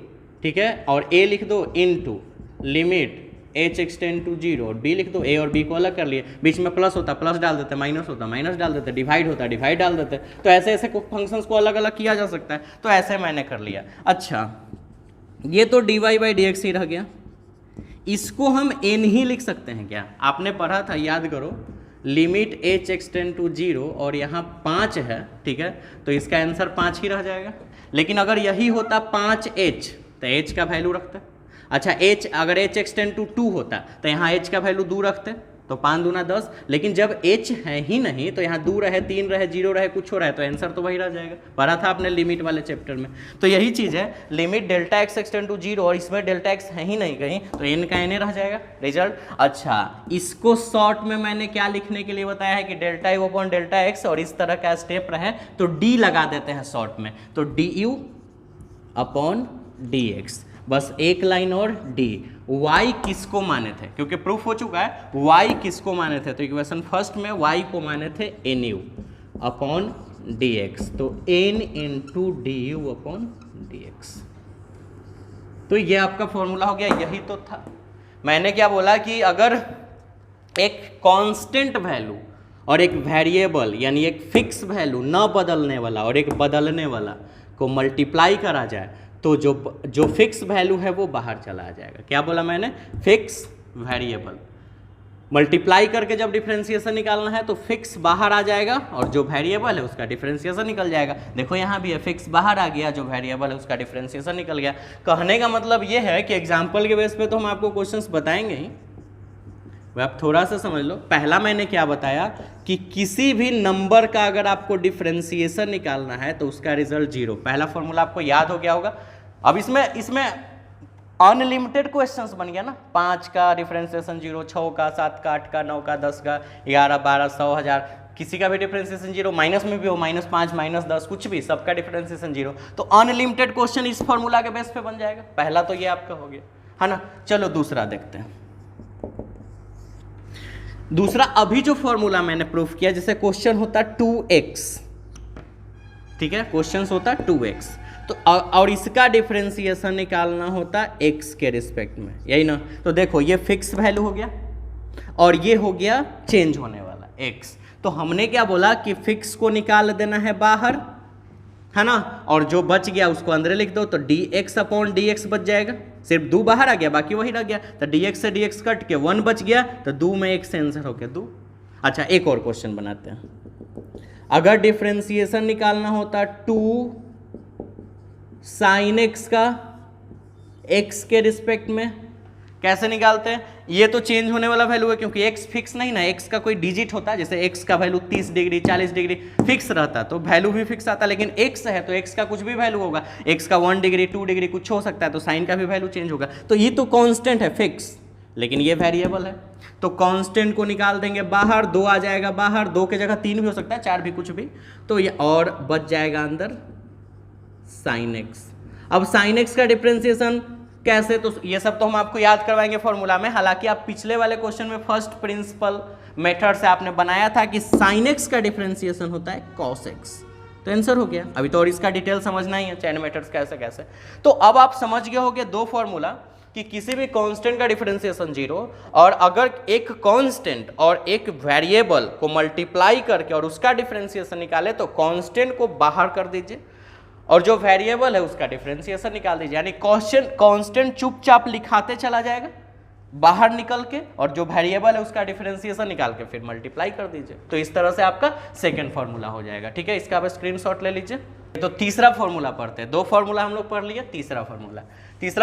ठीक है, और a लिख दो into limit h extend to 0 और b लिख दो। a और b को अलग कर लिए, बीच में प्लस होता प्लस डाल देते, माइनस होता माइनस डाल देते, डिवाइड होता डिवाइड डाल देते। तो ऐसे ऐसे फंक्शंस को अलग अलग किया जा सकता है, तो ऐसे मैंने कर लिया। अच्छा, ये तो dy बाई डी एक्स ही रह गया, इसको हम n ही लिख सकते हैं क्या, आपने पढ़ा था, याद करो, लिमिट h एक्सटेंड टू 0 और यहाँ 5 है, ठीक है, तो इसका आंसर 5 ही रह जाएगा। लेकिन अगर यही होता 5h तो h का वैल्यू रखते। अच्छा, h अगर h एक्सटेंड टू 2 होता तो यहाँ h का वैल्यू 2 रखते, तो 5 दूना 10। लेकिन जब h है ही नहीं तो यहाँ 2 रहे 3 रहे 0 रहे कुछ हो रहा है, तो आंसर तो वही रह जाएगा, पढ़ा था आपने लिमिट वाले चैप्टर में। तो यही चीज़ है, limit delta x extend to 0 और इसमें डेल्टा एक्स है ही नहीं कहीं, तो n का n रह जाएगा रिजल्ट। अच्छा, इसको शॉर्ट में मैंने क्या लिखने के लिए बताया है कि delta U upon delta X, और इस तरह का स्टेप रहे तो d लगा देते हैं शॉर्ट में, तो D you upon D x, बस एक लाइन और d। y किसको माने थे, क्योंकि प्रूफ हो चुका है y किसको माने थे, तो इक्वेशन फर्स्ट में y को माने थे nu अपॉन dx, तो n into D you upon dx। तो ये आपका फॉर्मूला हो गया, यही तो था। मैंने क्या बोला कि अगर एक कांस्टेंट वैल्यू और एक वेरिएबल यानी एक फिक्स वैल्यू न बदलने वाला और एक बदलने वाला को मल्टीप्लाई करा जाए तो जो फिक्स वैल्यू है वो बाहर चला जाएगा। क्या बोला मैंने, फिक्स वेरिएबल मल्टीप्लाई करके जब डिफरेंशिएशन निकालना है तो फिक्स बाहर आ जाएगा और जो वेरिएबल है उसका डिफरेंशिएशन निकल जाएगा। देखो यहाँ भी है, फिक्स बाहर आ गया, जो वेरिएबल है उसका डिफरेंशिएशन निकल गया। कहने का मतलब ये है कि एग्जाम्पल के बेस पे तो हम आपको क्वेश्चंस बताएंगे ही, आप थोड़ा सा समझ लो। पहला मैंने क्या बताया कि किसी भी नंबर का अगर आपको डिफरेंशिएशन निकालना है तो उसका रिजल्ट 0। पहला फॉर्मूला आपको याद हो गया होगा। अब इसमें अनलिमिटेड क्वेश्चंस बन गया ना, 5 का डिफरेंशिएशन 0, 6 का, 7 का, 8 का, 9 का, 10 का, 11, 12, 100, 1000, किसी का भी डिफरेंशिएशन 0, माइनस में भी हो, -5, -10, कुछ भी, सबका डिफरेंशिएशन 0। तो अनलिमिटेड क्वेश्चन इस फॉर्मूला के बेस पे बन जाएगा। पहला तो ये आपका हो गया, है ना। चलो दूसरा देखते हैं। दूसरा, अभी जो फॉर्मूला मैंने प्रूफ किया, जैसे क्वेश्चन होता 2x, ठीक है, क्वेश्चन होता 2x, तो और इसका डिफरेंशिएशन निकालना होता x के रिस्पेक्ट में, यही ना। तो देखो ये फिक्स वैल्यू हो गया और ये हो गया चेंज होने वाला x। तो हमने क्या बोला कि फिक्स को निकाल देना है बाहर, है ना, और जो बच गया उसको अंदर लिख दो, तो dx अपॉन dx बच जाएगा। सिर्फ 2 बाहर आ गया, बाकी वही रह गया, तो dx से dx कट के 1 बच गया, तो 2 में 1 से आंसर हो गया 2। अच्छा, एक और क्वेश्चन बनाते हैं। अगर डिफरेंशिएशन निकालना होता 2 sin x का x के रिस्पेक्ट में, कैसे निकालते हैं? ये तो चेंज होने वाला वैल्यू है क्योंकि x फिक्स नहीं ना, x का कोई डिजिट होता है, जैसे x का वैल्यू 30 डिग्री 40 डिग्री फिक्स रहता तो वैल्यू भी फिक्स आता, लेकिन x है तो x का कुछ भी वैल्यू होगा, x का 1 डिग्री 2 डिग्री कुछ हो सकता है, तो साइन का भी वैल्यू चेंज होगा। तो ये तो कांस्टेंट है फिक्स, लेकिन ये वेरिएबल है, तो कांस्टेंट को निकाल देंगे बाहर, 2 आ जाएगा बाहर, 2 की जगह 3 भी हो सकता है, 4 भी, कुछ भी, तो ये और बच जाएगा अंदर साइन एक्स। अब साइन एक्स का डिफरेंशिएशन कैसे, तो ये सब तो हम आपको याद करवाएंगे फॉर्मूला में। हालांकि आप पिछले वाले क्वेश्चन में फर्स्ट प्रिंसिपल मेथड से आपने बनाया था कि साइन एक्स का डिफरेंशिएशन होता है कॉस एक्स, तो आंसर हो गया। अभी तो और इसका डिटेल समझना ही है, चैन मेथड्स कैसे कैसे। तो अब आप समझ गए होंगे दो फॉर्मूला कि किसी भी कांस्टेंट का डिफरेंशिएशन जीरो, और अगर एक कांस्टेंट और एक वेरिएबल को मल्टीप्लाई करके और उसका डिफरेंशिएशन निकाले तो कांस्टेंट को बाहर कर दीजिए और जो वेरिएबल है उसका डिफरेंशिएशन निकाल दीजिए। यानी कांस्टेंट चुपचाप लिखाते चला जाएगा बाहर निकल के, और जो वेरिएबल है उसका डिफरेंशिएशन निकाल के फिर मल्टीप्लाई कर दीजिए। तो इस तरह से आपका सेकंड फॉर्मूला हो जाएगा। ठीक है, इसका आप स्क्रीनशॉट ले लीजिए। तो तीसरा फॉर्मूला पढ़ते हैं। दो फॉर्मूला हम लोग पढ़ लिए, तीसरा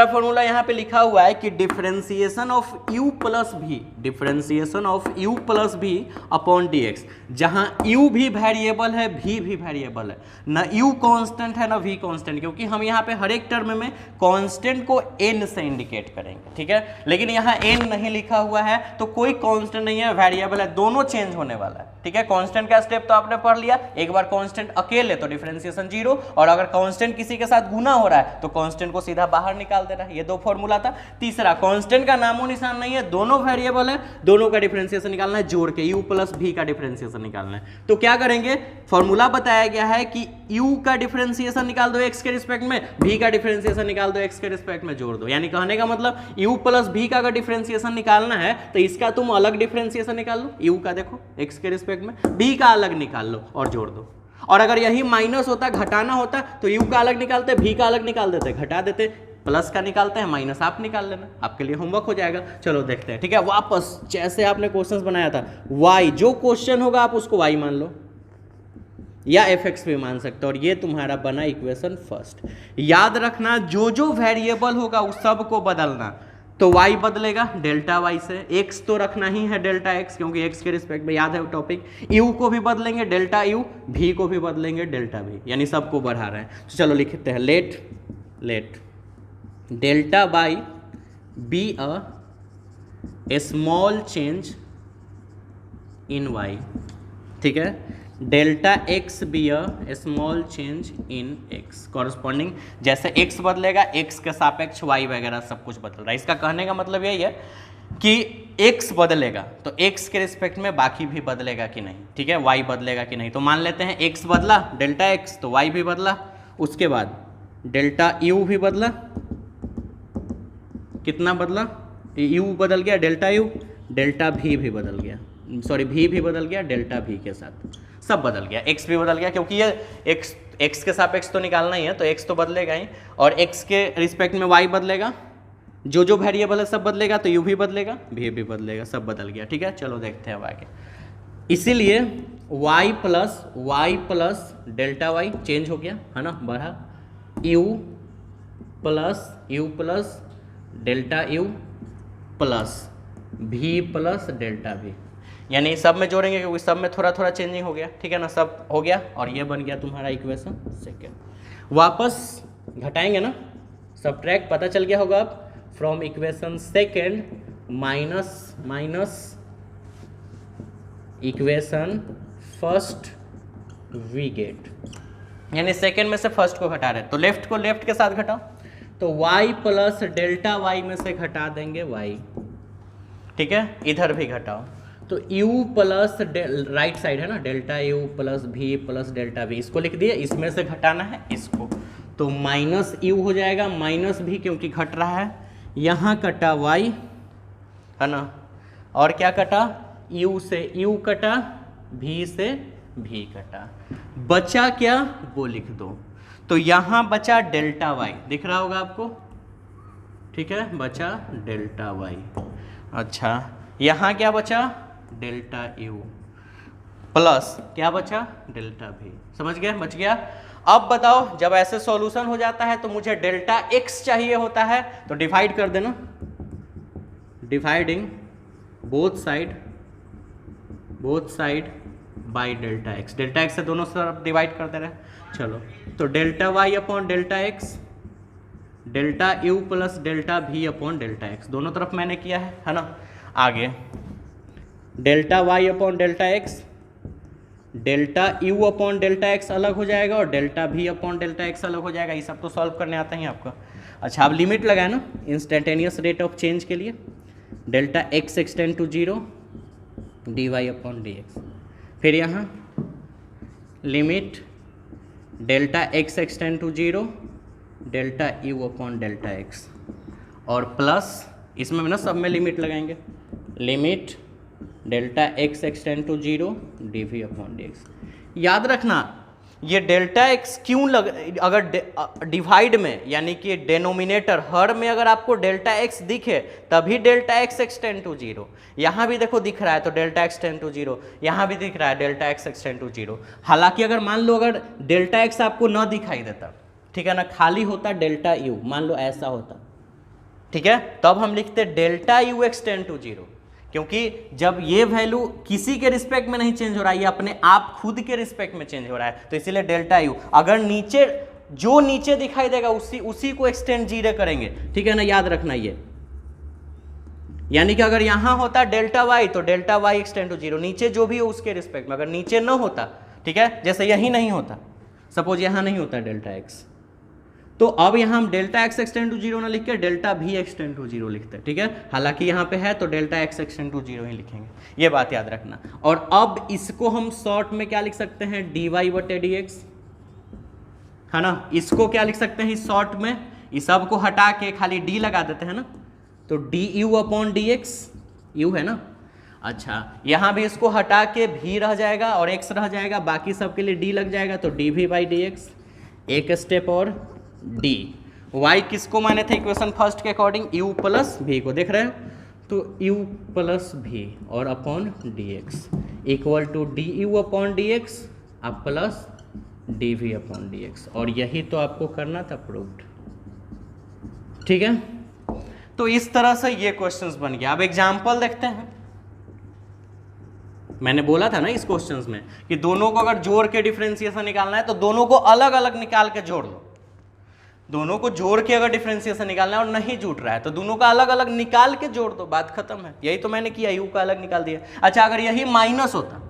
फॉर्मूला यहाँ पे लिखा हुआ है कि डिफरेंशिएशन ऑफ u प्लस भी, डिफरेंशिएशन ऑफ u प्लस भी अपॉन dx, जहाँ u भी वेरिएबल है, v भी वेरिएबल है, ना u कांस्टेंट है ना v कांस्टेंट, क्योंकि हम यहाँ पे हर एक टर्म में कांस्टेंट को n से इंडिकेट करेंगे। ठीक है, लेकिन यहाँ n नहीं लिखा हुआ है तो कोई कांस्टेंट नहीं है, वेरिएबल है, दोनों चेंज होने वाला है। ठीक है, कांस्टेंट का स्टेप तो आपने पढ़ लिया। एक बार कांस्टेंट अकेले तो डिफरेंशिएशन जीरो, और अगर कांस्टेंट किसी के साथ गुना हो रहा है तो कांस्टेंट को सीधा बाहर निकाल देना है। ये दो फॉर्मूला था। तीसरा, कांस्टेंट का नामो निशान नहीं है, दोनों वेरिएबल है, दोनों का डिफरेंशिएशन निकालना है जोड़ के, u प्लस v का डिफरेंशिएशन निकालना है। तो क्या करेंगे, फॉर्मूला बताया गया है कि u का डिफरेंशिएशन निकाल दो x के रिस्पेक्ट में, v का डिफरेंशिएशन निकाल दो x के रिस्पेक्ट में, जोड़ दो। यानी कहने का मतलब u प्लस v का अगर डिफरेंशिएशन निकालना है तो इसका तुम अलग डिफरेंशिएशन निकाल लो, u का देखो x के रिस्पेक्ट में, v का अलग निकाल लो और जोड़ दो। और अगर यही माइनस होता, घटाना होता, तो u का अलग निकालते, v का अलग निकाल देते, घटा देते, प्लस का निकालते हैं, माइनस आप निकाल लेना, आपके लिए होमवर्क हो जाएगा। चलो देखते हैं। ठीक है, वापस जैसे आपने क्वेश्चंस बनाया था, y जो क्वेश्चन होगा आप उसको y मान लो या fx भी मान सकते हो, और ये तुम्हारा बना इक्वेशन फर्स्ट। याद रखना जो जो वेरिएबल होगा उस सब को बदलना, तो y बदलेगा डेल्टा y से, x तो रखना ही है डेल्टा x, क्योंकि x के रिस्पेक्ट में याद है वो टॉपिक, u को भी बदलेंगे डेल्टा u, v को भी बदलेंगे डेल्टा v, यानी सबको बढ़ा रहे हैं। तो चलो लिखते हैं, let delta by be a small change in y। ठीक है, delta x be a small change in x, corresponding जैसे x बदलेगा x के सापेक्ष y वगैरह सब कुछ बदल रहा है। इसका कहने का मतलब यही है कि x बदलेगा तो x के रिस्पेक्ट में बाकी भी बदलेगा कि नहीं। ठीक है, y बदलेगा कि नहीं, तो मान लेते हैं x बदला डेल्टा x तो y भी बदला, उसके बाद डेल्टा u भी बदला, कितना बदला, u बदल गया डेल्टा u, डेल्टा v भी बदल गया, सॉरी v भी बदल गया डेल्टा v के साथ, सब बदल गया, x भी बदल गया, क्योंकि ये x के सापेक्ष तो निकालना ही है तो x तो बदलेगा ही, और x के रिस्पेक्ट में y बदलेगा, जो जो वेरिएबल है सब बदलेगा, तो u भी बदलेगा, v भी बदलेगा, सब बदल गया। ठीक है, चलो देखते हैं अब आगे। इसीलिए y plus delta y change हो गया है ना, बढ़ा, u plus delta u plus v plus delta v, यानी सब में जोड़ेंगे क्योंकि सब में थोड़ा थोड़ा चेंजिंग हो गया। ठीक है ना, सब हो गया और ये बन गया तुम्हारा इक्वेशन सेकेंड। वापस घटाएंगे ना, सब्ट्रैक्ट, पता चल गया होगा अब, from equation second minus equation first we get, यानी सेकेंड में से फर्स्ट को घटा रहे, तो लेफ्ट को लेफ्ट के साथ घटाओ, तो y प्लस डेल्टा y में से घटा देंगे y। ठीक है, इधर भी घटाओ, तो u प्लस राइट साइड है ना, delta u plus v plus delta v, इसको लिख दिए, इसमें से घटाना है इसको, तो माइनस u हो जाएगा, माइनस v क्योंकि घट रहा है, यहाँ कटा y है ना, और क्या कटा, u से u कटा, v से v कटा, बचा क्या वो लिख दो, तो यहाँ बचा डेल्टा y, दिख रहा होगा आपको। ठीक है, बचा डेल्टा y, अच्छा यहाँ क्या बचा, डेल्टा u प्लस क्या बचा, डेल्टा v, समझ गए, बच गया। अब बताओ, जब ऐसे सॉल्यूशन हो जाता है तो मुझे डेल्टा x चाहिए होता है, तो डिवाइड कर देना, dividing both side by delta x, delta x से दोनों तरफ डिवाइड करते रहे। चलो, तो delta y upon delta x, delta u plus delta v upon delta x, दोनों तरफ मैंने किया है ना। आगे delta y upon delta x delta U upon delta x अलग हो जाएगा और delta v upon delta x अलग हो जाएगा। ये सब तो सॉल्व करने आता ही आपका। अच्छा, आप लिमिट लगाए ना इंस्टेंटेनियस रेट ऑफ चेंज के लिए, delta x extend to 0 D Y upon D X. फिर यहाँ limit delta x extend to 0 delta U upon delta X, और प्लस इसमें ना सब में लिमिट लगाएंगे, limit delta x extend to 0 D we upon D X. याद रखना ये डेल्टा एक्स क्यों अगर डिवाइड में यानी कि डेनोमिनेटर हर में अगर आपको डेल्टा एक्स दिखे तभी डेल्टा एक्स एक्सटेंड टू 0। यहाँ भी देखो दिख रहा है तो डेल्टा एक्स टेंड टू 0, यहाँ भी दिख रहा है डेल्टा एक्स एक्सटेंड टू 0। हालांकि अगर मान लो अगर डेल्टा एक्स आपको न दिखाई देता, ठीक है ना, खाली होता डेल्टा यू, मान लो ऐसा होता, ठीक है, तब हम लिखते डेल्टा यू एक्सटेंड टू 0, क्योंकि जब ये वैल्यू किसी के रिस्पेक्ट में नहीं चेंज हो रहा है, ये अपने आप खुद के रिस्पेक्ट में चेंज हो रहा है, तो इसीलिए डेल्टा यू। अगर नीचे जो नीचे दिखाई देगा उसी को एक्सटेंड 0 करेंगे, ठीक है ना, याद रखना ये। यानी कि अगर यहां होता डेल्टा वाई तो डेल्टा वाई एक्सटेंड टू 0, नीचे जो भी हो उसके रिस्पेक्ट में। अगर नीचे न होता, ठीक है, जैसे यही नहीं होता, सपोज यहां नहीं होता डेल्टा एक्स, तो अब यहाँ हम डेल्टा एक्स एक्सटेंड टू 0 ना लिख के डेल्टा भी एक्सटेंड टू 0 लिखते हैं, ठीक है। हालांकि यहाँ पे है तो डेल्टा एक्स एक्सटेंड टू 0 ही लिखेंगे, ये बात याद रखना। और अब इसको हम शॉर्ट में क्या लिख सकते हैं, डी वाई बटे डी एक्स, है ना। इसको क्या लिख सकते हैं शॉर्ट में, इस सब को हटा के खाली डी लगा देते हैं ना, तो D you upon D X, you है ना। अच्छा, यहाँ भी इसको हटा के भी रह जाएगा और एक्स रह जाएगा, बाकी सब के लिए डी लग जाएगा, तो D V by D X. एक स्टेप और डी वाई किसको माने थे इक्वेशन फर्स्ट के अकॉर्डिंग, यू प्लस भी को देख रहे हैं, तो यू प्लस भी और upon D x equal to d you upon D x अब plus d we upon D x, और यही तो आपको करना था प्रूव्ड, ठीक है। तो इस तरह से ये क्वेश्चंस बन गया। अब एग्जाम्पल देखते हैं। मैंने बोला था ना इस क्वेश्चंस में कि दोनों को अगर जोड़ के डिफरेंशिएशन निकालना है तो दोनों को अलग अलग निकाल के जोड़ लो। दोनों को जोड़ के अगर डिफरेंशिएशन निकालना है और नहीं जुट रहा है तो दोनों का अलग अलग निकाल के जोड़ दो, बात खत्म है। यही तो मैंने किया, यू का अलग निकाल दिया। अच्छा, अगर यही माइनस होता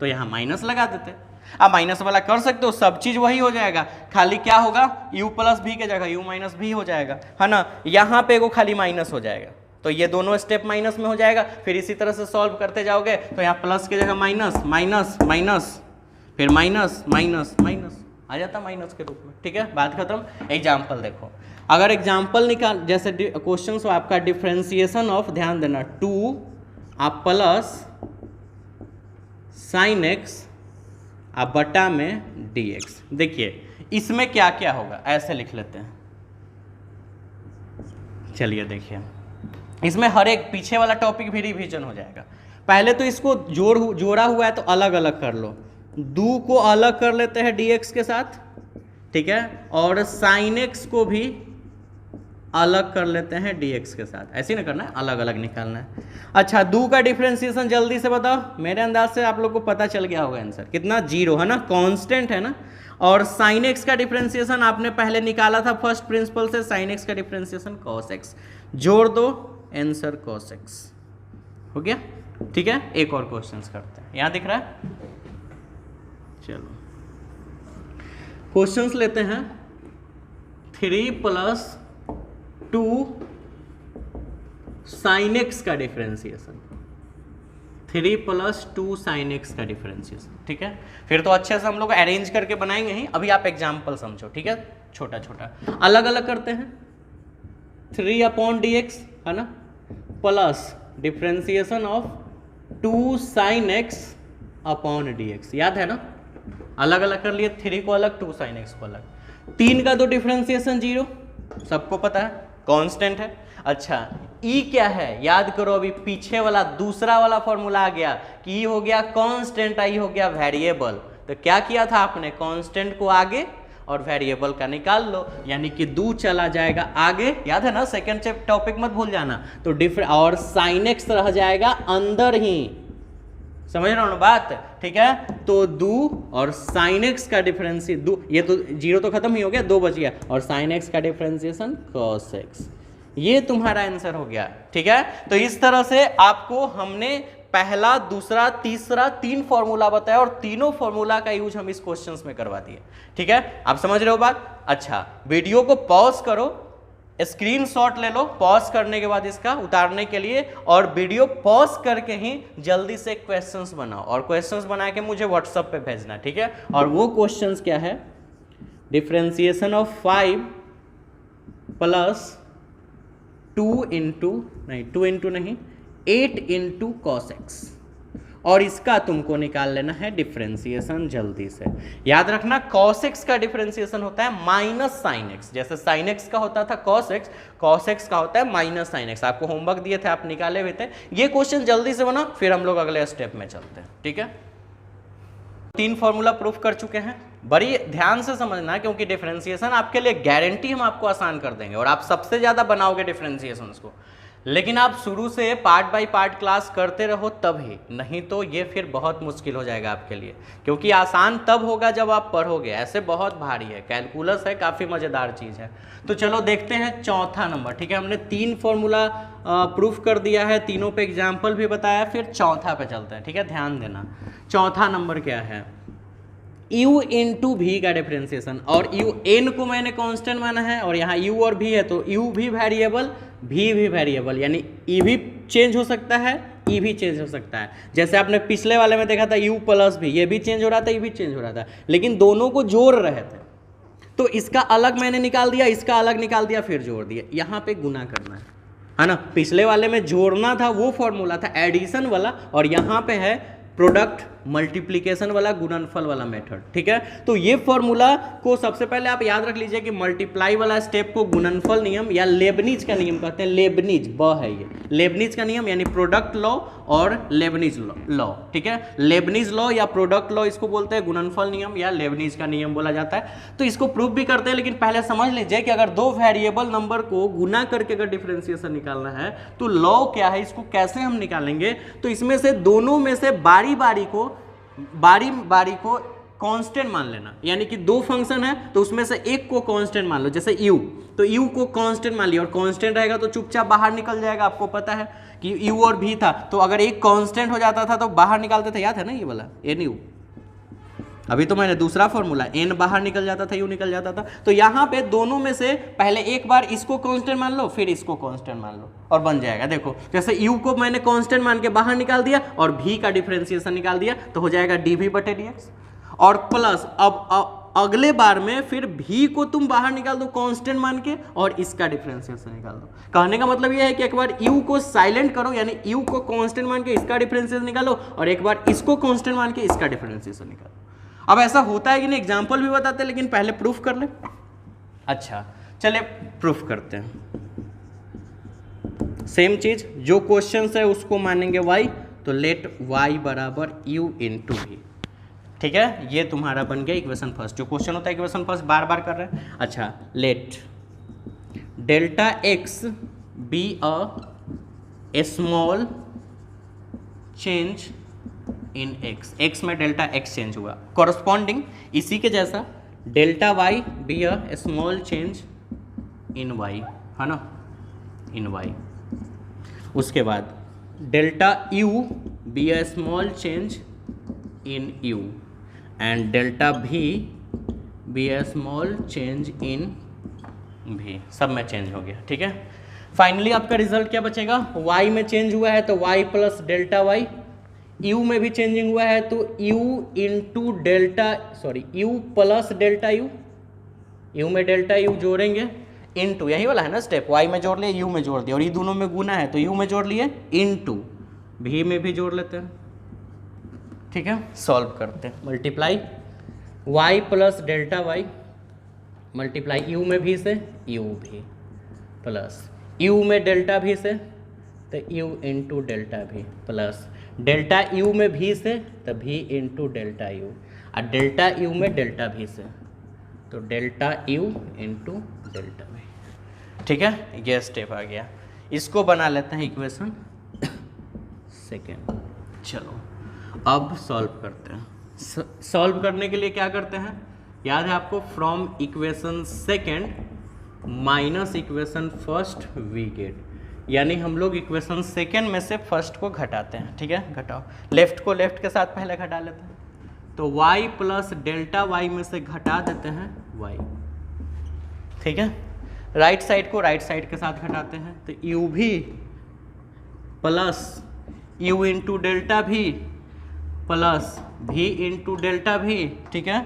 तो यहाँ माइनस लगा देते। अब माइनस वाला कर सकते हो, सब चीज वही हो जाएगा, खाली क्या होगा, u प्लस भी के जगह u माइनस भी हो जाएगा, है ना। यहाँ पे एगो खाली माइनस हो जाएगा, तो ये दोनों स्टेप माइनस में हो जाएगा। फिर इसी तरह से सॉल्व करते जाओगे तो यहाँ प्लस की जगह माइनस माइनस माइनस, फिर माइनस माइनस माइनस आ जाता माइनस के रूप में, ठीक है, बात खत्म। एग्जाम्पल देखो, अगर एग्जाम्पल निकाल, जैसे क्वेश्चन हो आपका डिफरेंशिएशन ऑफ, ध्यान देना, 2 आप प्लस साइन एक्स आप बटा में डी एक्स। देखिए इसमें क्या क्या होगा, ऐसे लिख लेते हैं। चलिए देखिए, इसमें हर एक पीछे वाला टॉपिक भी रिवीजन हो जाएगा। पहले तो इसको जोड़ा हुआ है तो अलग अलग कर लो, 2 को अलग कर लेते हैं dx के साथ, ठीक है, और sin x को भी अलग कर लेते हैं dx के साथ। ऐसे ना करना है, अलग अलग निकालना है। अच्छा, 2 का डिफरेंशिएशन जल्दी से बताओ, मेरे अंदाज से आप लोग को पता चल गया होगा आंसर कितना, 0 है ना, कांस्टेंट है ना। और sin x का डिफरेंशिएशन आपने पहले निकाला था फर्स्ट प्रिंसिपल से, sin x का डिफरेंशिएशन cos x, जोड़ दो आंसर cos x हो गया, ठीक है। एक और क्वेश्चन करते हैं, यहाँ दिख रहा है, चलो क्वेश्चंस लेते हैं। 3 + 2 sin x का डिफरेंशिएशन, 3 + 2 sin x का डिफरेंशिएशन, ठीक है। फिर तो अच्छे से हम लोग अरेंज करके बनाएंगे ही, अभी आप एग्जाम्पल समझो, ठीक है, छोटा छोटा अलग अलग करते हैं। 3 अपॉन dx है ना, plus differentiation of 2 sin x upon dx, याद है ना, अलग अलग कर लिए, 3 को अलग 2 sin x को अलग। 3 का तो डिफरेंशिएशन 0 सबको पता है, कांस्टेंट है। अच्छा, e क्या है, याद करो, अभी पीछे वाला दूसरा वाला फॉर्मूला आ गया कि e हो गया कांस्टेंट, i हो गया वेरिएबल। तो क्या किया था आपने, कांस्टेंट को आगे और वेरिएबल का निकाल लो, यानी कि 2 चला जाएगा आगे, याद है ना, सेकंड टॉपिक मत भूल जाना। तो और sin x रह जाएगा अंदर ही, समझ रहे हो ना बात, ठीक है। तो 2 और sin x का डिफरेंशिएशन, 2 ये तो 0 तो खत्म ही हो गया, 2 बच गया, और sin x का डिफरेंशिएशन cos x, ये तुम्हारा आंसर हो गया, ठीक है। तो इस तरह से आपको हमने पहला, दूसरा, तीसरा 3 फॉर्मूला बताया और तीनों फॉर्मूला का यूज हम इस क्वेश्चंस में करवा दिए। ठीक है, आप समझ रहे हो बात? अच्छा, वीडियो को पॉज करो, स्क्रीनशॉट ले लो पॉज करने के बाद इसका उतारने के लिए, और वीडियो पॉज करके ही जल्दी से क्वेश्चंस बनाओ और क्वेश्चंस बना के मुझे व्हाट्सएप पे भेजना। ठीक है, और वो क्वेश्चंस क्या है? डिफरेंशिएशन ऑफ 5 प्लस 2 इंटू नहीं 8 इंटू कॉस एक्स, और इसका तुमको निकाल लेना है डिफरेंशिएशन जल्दी से। याद रखना कॉस एक्स का डिफरेंशिएशन होता है माइनस साइन एक्स, जैसे साइन एक्स का होता था कॉस एक्स का होता है माइनस साइन एक्स। आपको होमवर्क दिए थे, आप निकाले हुए थे। ये क्वेश्चन जल्दी से बना, फिर हम लोग अगले स्टेप में चलते हैं। ठीक है, 3 फॉर्मूला प्रूफ कर चुके हैं। बड़ी ध्यान से समझना, क्योंकि डिफरेंशिएशन आपके लिए गारंटी हम आपको आसान कर देंगे और आप सबसे ज्यादा बनाओगे डिफरेंशिएशंस को। लेकिन आप शुरू से पार्ट बाय पार्ट क्लास करते रहो तभी, नहीं तो ये फिर बहुत मुश्किल हो जाएगा आपके लिए, क्योंकि आसान तब होगा जब आप पढ़ोगे। ऐसे बहुत भारी है, कैलकुलस है, काफ़ी मज़ेदार चीज़ है। तो चलो देखते हैं चौथा नंबर। ठीक है, हमने 3 फॉर्मूला प्रूफ कर दिया है, तीनों पे एग्जाम्पल भी बताया, फिर चौथा पे चलते हैं। ठीक है, ध्यान देना। चौथा नंबर क्या है? u इंटू भी का डिफरेंशिएशन, और u n को मैंने कांस्टेंट माना है और यहाँ u और v है, तो u भी वेरिएबल, v भी वेरिएबल, यानी e भी चेंज हो सकता है, e भी चेंज हो सकता है। जैसे आपने पिछले वाले में देखा था u प्लस भी, ये भी चेंज हो रहा था, ये भी चेंज हो रहा था, लेकिन दोनों को जोड़ रहे थे। तो इसका अलग मैंने निकाल दिया, इसका अलग निकाल दिया, फिर जोड़ दिया। यहाँ पे गुना करना है ना। पिछले वाले में जोड़ना था, वो फॉर्मूला था एडिशन वाला, और यहाँ पे है प्रोडक्ट मल्टीप्लिकेशन वाला, गुणनफल वाला मेथड। ठीक है, तो ये फॉर्मूला को सबसे पहले आप याद रख लीजिए कि मल्टीप्लाई वाला स्टेप को गुणनफल नियम या लेबनीज का नियम कहते हैं। लेबनीज ब है ये, लेबनीज का नियम यानी प्रोडक्ट लॉ और लेबनीज लॉ। ठीक है, लेबनीज लॉ या प्रोडक्ट लॉ इसको बोलते हैं, गुणनफल नियम या लेबनीज का नियम बोला जाता है। तो इसको प्रूफ भी करते हैं, लेकिन पहले समझ लीजिए कि अगर 2 वेरिएबल नंबर को गुना करके अगर डिफरेंशिएशन निकालना है तो लॉ क्या है, इसको कैसे हम निकालेंगे। तो इसमें से दोनों में से बारी बारी को कांस्टेंट मान लेना, यानी कि 2 फंक्शन है तो उसमें से एक को कांस्टेंट मान लो, जैसे u, तो u को कांस्टेंट मान लिया, और कांस्टेंट रहेगा तो चुपचाप बाहर निकल जाएगा। आपको पता है कि u और v था, तो अगर एक कांस्टेंट हो जाता था तो बाहर निकालते थे, याद है ना ये वाला nu। अभी तो मैंने दूसरा फॉर्मूला n बाहर निकल जाता था, u निकल जाता था। तो यहाँ पे दोनों में से पहले एक बार इसको कांस्टेंट मान लो, फिर इसको कांस्टेंट मान लो, और बन जाएगा। देखो, जैसे u को मैंने कांस्टेंट मान के बाहर निकाल दिया और v का डिफरेंशिएशन निकाल दिया, तो हो जाएगा dv/dx। और प्लस अब अगले बार में फिर v को तुम बाहर निकाल दो कांस्टेंट मान के, और इसका डिफरेंशिएशन निकाल दो। कहने का मतलब यह है कि एक बार u को साइलेंट करो, यानी u को कांस्टेंट मान के इसका डिफरेंशिएशन निकालो, और एक बार इसको कांस्टेंट मान के इसका डिफरेंशिएशन निकालो। अब ऐसा होता है कि नहीं, एग्जाम्पल भी बताते हैं, लेकिन पहले प्रूफ कर ले। अच्छा, चले प्रूफ करते हैं। सेम चीज, जो क्वेश्चन है उसको मानेंगे y, तो लेट y बराबर u इंटू भी। ठीक है, ये तुम्हारा बन गया इक्वेशन फर्स्ट। जो क्वेश्चन होता है इक्वेशन फर्स्ट बार बार कर रहे हैं। अच्छा, late delta x be a small change in x, x में डेल्टा x चेंज हुआ, कॉरस्पॉन्डिंग इसी के जैसा delta y be a small change in y, है ना, इन y। उसके बाद delta u B a small change in u and delta v B a small change in v। सब में चेंज हो गया। ठीक है, फाइनली आपका रिजल्ट क्या बचेगा? y में चेंज हुआ है तो y plus delta y, u में भी चेंजिंग हुआ है तो u into delta, sorry u plus delta u में डेल्टा u जोड़ेंगे, इंटू यही वाला है ना स्टेप, y में जोड़ लिए, u में जोड़ दिया, और ये दोनों में गुना है तो u में जोड़ लिए, इंटू v में भी जोड़ लेते हैं। ठीक है, सॉल्व करते हैं। Multiply y plus delta y multiply u में भी से u भी, प्लस u में डेल्टा भी से तो u इंटू डेल्टा भी, प्लस डेल्टा u में भी से तो v इंटू डेल्टा u, और डेल्टा u में डेल्टा भी से तो delta u into delta v। ठीक है, ये स्टेप आ गया। इसको बना लेते हैं इक्वेशन सेकेंड। चलो अब सॉल्व करते हैं। सॉल्व करने के लिए क्या करते हैं, याद है आपको, from equation second minus equation first we get, यानी हम लोग इक्वेशन सेकेंड में से फर्स्ट को घटाते हैं, ठीक है। घटाओ, लेफ्ट को लेफ्ट के साथ पहले घटा लेते हैं, तो y प्लस डेल्टा वाई में से घटा देते हैं y, ठीक है। राइट साइड को राइट साइड के साथ घटाते हैं, तो u भी प्लस u इंटू डेल्टा भी प्लस v इंटू डेल्टा भी, ठीक है,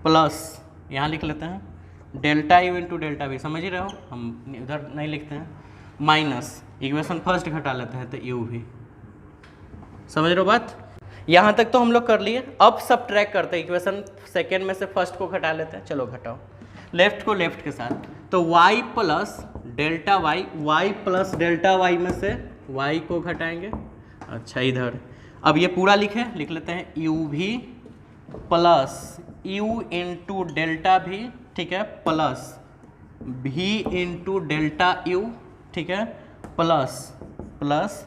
प्लस यहाँ लिख लेते हैं डेल्टा u इंटू डेल्टा भी, समझ ही रहे हो, हम उधर नहीं लिखते हैं, माइनस इक्वेशन फर्स्ट घटा लेते हैं तो u भी, समझ रहे हो बात। यहाँ तक तो हम लोग कर लिए। अब सब ट्रैक करते हैं, इक्वेशन सेकेंड में से फर्स्ट को घटा लेते हैं, चलो घटाओ, लेफ्ट को लेफ्ट के साथ, तो y plus delta Y, y plus delta Y में से y को घटाएंगे। अच्छा इधर अब ये पूरा लिखें, लिख लेते हैं u भी प्लस u इंटू डेल्टा भी, ठीक है, plus v into delta u, ठीक है, plus plus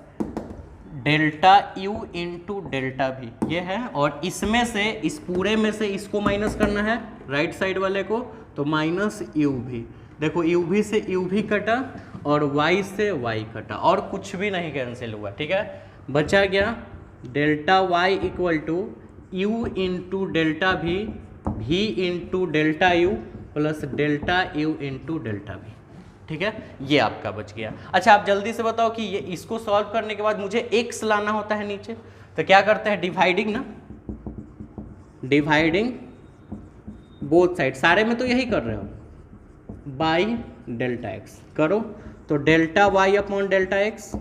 delta u into delta भी, ये है। और इसमें से इस पूरे में से इसको माइनस करना है राइट साइड वाले को, तो माइनस u भी, देखो u भी से u भी कटा और y से y कटा और कुछ भी नहीं कैंसिल हुआ, ठीक है। बचा गया delta y equal to u into delta v into delta u plus delta u into delta v, ठीक है, ये आपका बच गया। अच्छा आप जल्दी से बताओ कि ये इसको सॉल्व करने के बाद मुझे x लाना होता है नीचे, तो क्या करते हैं, डिवाइडिंग ना, डिवाइडिंग बोथ साइड, सारे में तो यही कर रहे हो, बाई डेल्टा x करो, तो delta y upon delta x,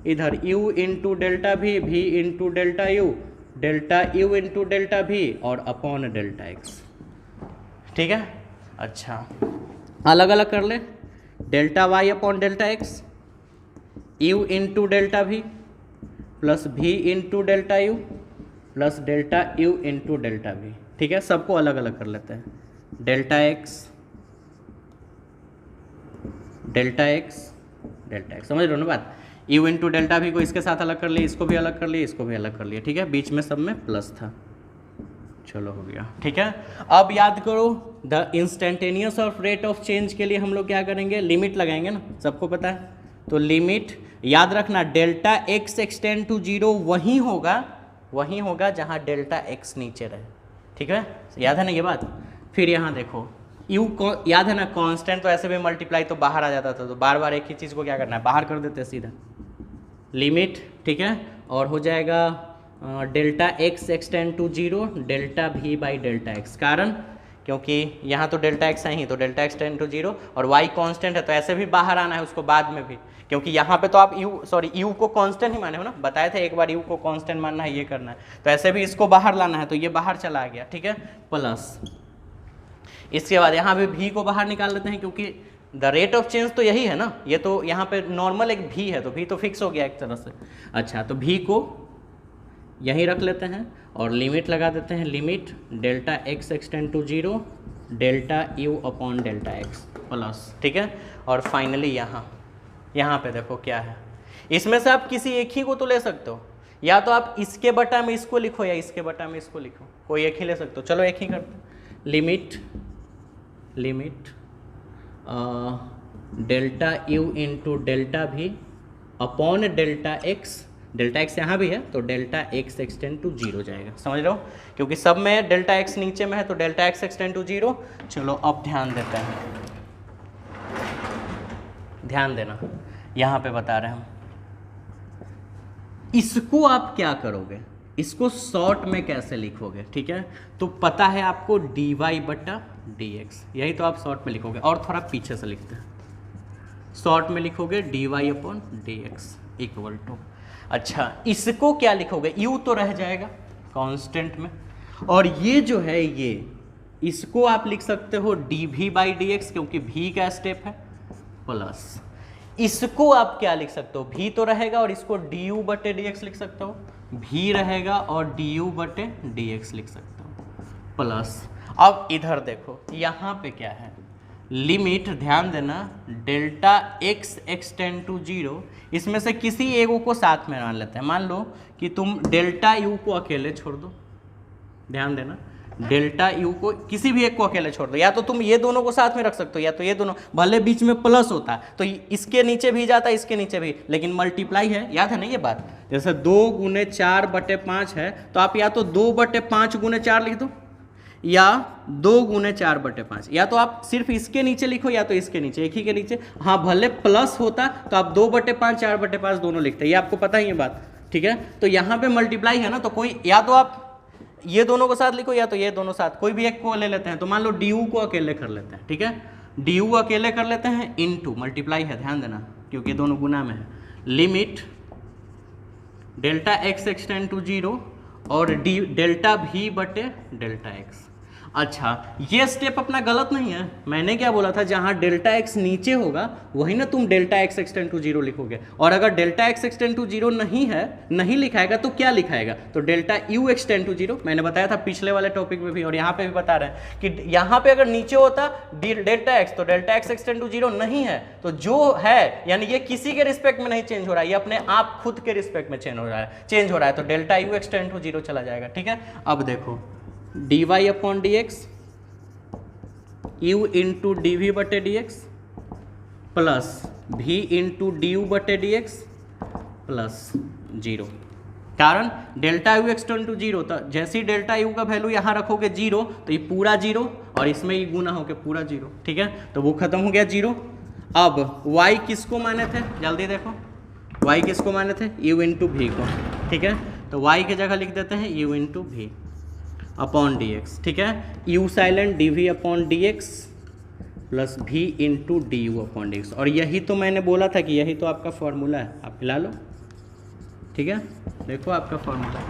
इधर u into delta v into delta u, delta u into v और अपॉन डेल्टा x, ठीक है। अच्छा अलग अलग कर ले, delta y upon delta x, u into delta v plus v into delta u plus delta u into delta v, ठीक है। सबको अलग अलग कर लेते हैं, delta x delta x delta x, समझ रहे हो ना बात। u इंटू डेल्टा v को इसके साथ अलग कर लिए, इसको भी अलग कर लिए, इसको भी अलग कर लिए, ठीक है, बीच में सब में प्लस था, चलो हो गया, ठीक है। अब याद करो the instantaneous of rate of change के लिए हम लोग क्या करेंगे, लिमिट लगाएंगे ना, सबको पता है, तो लिमिट याद रखना डेल्टा x एक्सटेंड टू 0 वही होगा जहां डेल्टा x नीचे रहे, ठीक है, याद है ना ये बात। फिर यहाँ देखो u को याद है ना, कांस्टेंट तो ऐसे भी मल्टीप्लाई तो बाहर आ जाता था, तो बार बार एक ही चीज़ को क्या करना है, बाहर कर देते सीधा लिमिट, ठीक है, और हो जाएगा delta x extend to 0 delta v by delta x, कारण क्योंकि यहाँ तो डेल्टा x है ही, तो डेल्टा x टेंड टू 0 और y कांस्टेंट है, तो ऐसे भी बाहर आना है उसको बाद में भी, क्योंकि यहाँ पे तो आप u को कांस्टेंट ही माने हो ना, बताए थे एक बार u को कांस्टेंट मानना है, ये करना है, तो ऐसे भी इसको बाहर लाना है, तो ये बाहर चला गया, ठीक है, प्लस इसके बाद यहाँ पे v को बाहर निकाल लेते हैं, क्योंकि द रेट ऑफ चेंज तो यही है ना, ये तो यहाँ पे नॉर्मल एक v है, तो v तो फिक्स हो गया एक तरह से। अच्छा तो v को यहीं रख लेते हैं और लिमिट लगा देते हैं, limit delta x extend to 0 delta u upon delta x plus, ठीक है। और फाइनली यहाँ पे देखो क्या है, इसमें से आप किसी एक ही को तो ले सकते हो, या तो आप इसके बटा में इसको लिखो या इसके बटा में इसको लिखो, कोई एक ही ले सकते हो। चलो एक ही करते हैं, limit delta u into delta v upon delta x यहाँ भी है, तो डेल्टा x एक्सटेंड टू 0 जाएगा, समझ रहे हो, क्योंकि सब में डेल्टा x नीचे में है, तो डेल्टा x एक्सटेंड टू 0। चलो अब ध्यान देते हैं, ध्यान देना, यहाँ पे बता रहे हैं हम, इसको आप क्या करोगे, इसको शॉर्ट में कैसे लिखोगे, ठीक है, तो पता है आपको dy बटा dx, यही तो आप शॉर्ट में लिखोगे, और थोड़ा पीछे से लिखते हैं, शॉर्ट में लिखोगे dy upon dx equal to, अच्छा इसको क्या लिखोगे, u तो रह जाएगा कांस्टेंट में, और ये जो है ये इसको आप लिख सकते हो dv बाई dx, क्योंकि v का स्टेप है, प्लस इसको आप क्या लिख सकते हो, v तो रहेगा और इसको du बटे dx लिख सकते हो, v रहेगा और du बटे dx लिख सकते हो, प्लस अब इधर देखो यहाँ पे क्या है, लिमिट ध्यान देना डेल्टा x एक्सटेंड टू 0, इसमें से किसी एगो को साथ में मान लेते हैं, मान लो कि तुम डेल्टा u को अकेले छोड़ दो, ध्यान देना डेल्टा यू को किसी भी एक को अकेले छोड़ दो, या तो तुम ये दोनों को साथ में रख सकते हो या तो ये दोनों, भले बीच में प्लस होता तो इसके नीचे भी जाता इसके नीचे भी, लेकिन मल्टीप्लाई है, याद है ना ये बात। जैसे 2 गुने 4/5 है तो आप या तो 2/5 गुने 4 लिख दो या 2 गुने 4/5, या तो आप सिर्फ इसके नीचे लिखो या तो इसके नीचे, एक ही के नीचे। हाँ भले प्लस होता तो आप 2/5 4/5 दोनों लिखते, ये आपको पता ही है बात, ठीक है। तो यहाँ पे मल्टीप्लाई है ना, तो कोई या तो आप ये दोनों को साथ लिखो या तो ये दोनों साथ, कोई भी एक को ले लेते हैं। तो मान लो डी यू को अकेले कर लेते हैं, ठीक है, डी यू अकेले कर लेते हैं, इनटू मल्टीप्लाई है, ध्यान देना क्योंकि दोनों गुना में है, limit delta x extend to 0 और डी डेल्टा भी बटे डेल्टा एक्स। अच्छा ये स्टेप अपना गलत नहीं है, मैंने क्या बोला था, जहां डेल्टा एक्स नीचे होगा वही ना तुम डेल्टा एक्स एक्सटेंड टू 0 लिखोगे, और अगर डेल्टा एक्स एक्सटेंड टू 0 नहीं है, नहीं लिखाएगा तो क्या लिखाएगा, तो डेल्टा यू एक्सटेंड टू 0। मैंने बताया था पिछले वाले टॉपिक में भी और यहाँ पे भी बता रहे हैं कि यहाँ पे अगर नीचे होता डेल्टा एक्स तो डेल्टा एक्स एक्सटेंड टू 0 नहीं है, तो जो है यानी ये किसी के रिस्पेक्ट में नहीं चेंज हो रहा है, ये अपने आप खुद के रिस्पेक्ट में चेंज हो रहा है, तो डेल्टा यू एक्सटेंड टू 0 चला जाएगा, ठीक है। अब देखो D Y upon D X U into D we बटे डी एक्स प्लस भी इंटू डी यू बटे डी एक्स प्लस 0, कारण डेल्टा यू एक्सटेंड टू 0, तो जैसे ही डेल्टा यू का वैल्यू यहाँ रखोगे 0 तो ये पूरा 0 और इसमें ये गुना होके पूरा 0, ठीक है, तो वो खत्म हो गया 0। अब y किसको माने थे, जल्दी देखो y किसको माने थे, u इंटू भी को, ठीक है, तो y की जगह लिख देते हैं u into v upon D x, ठीक है, u silent d we upon D x plus भी into D you upon D x. और यही तो मैंने बोला था कि यही तो आपका फॉर्मूला है, आप पिला लो, ठीक है, देखो आपका फॉर्मूला,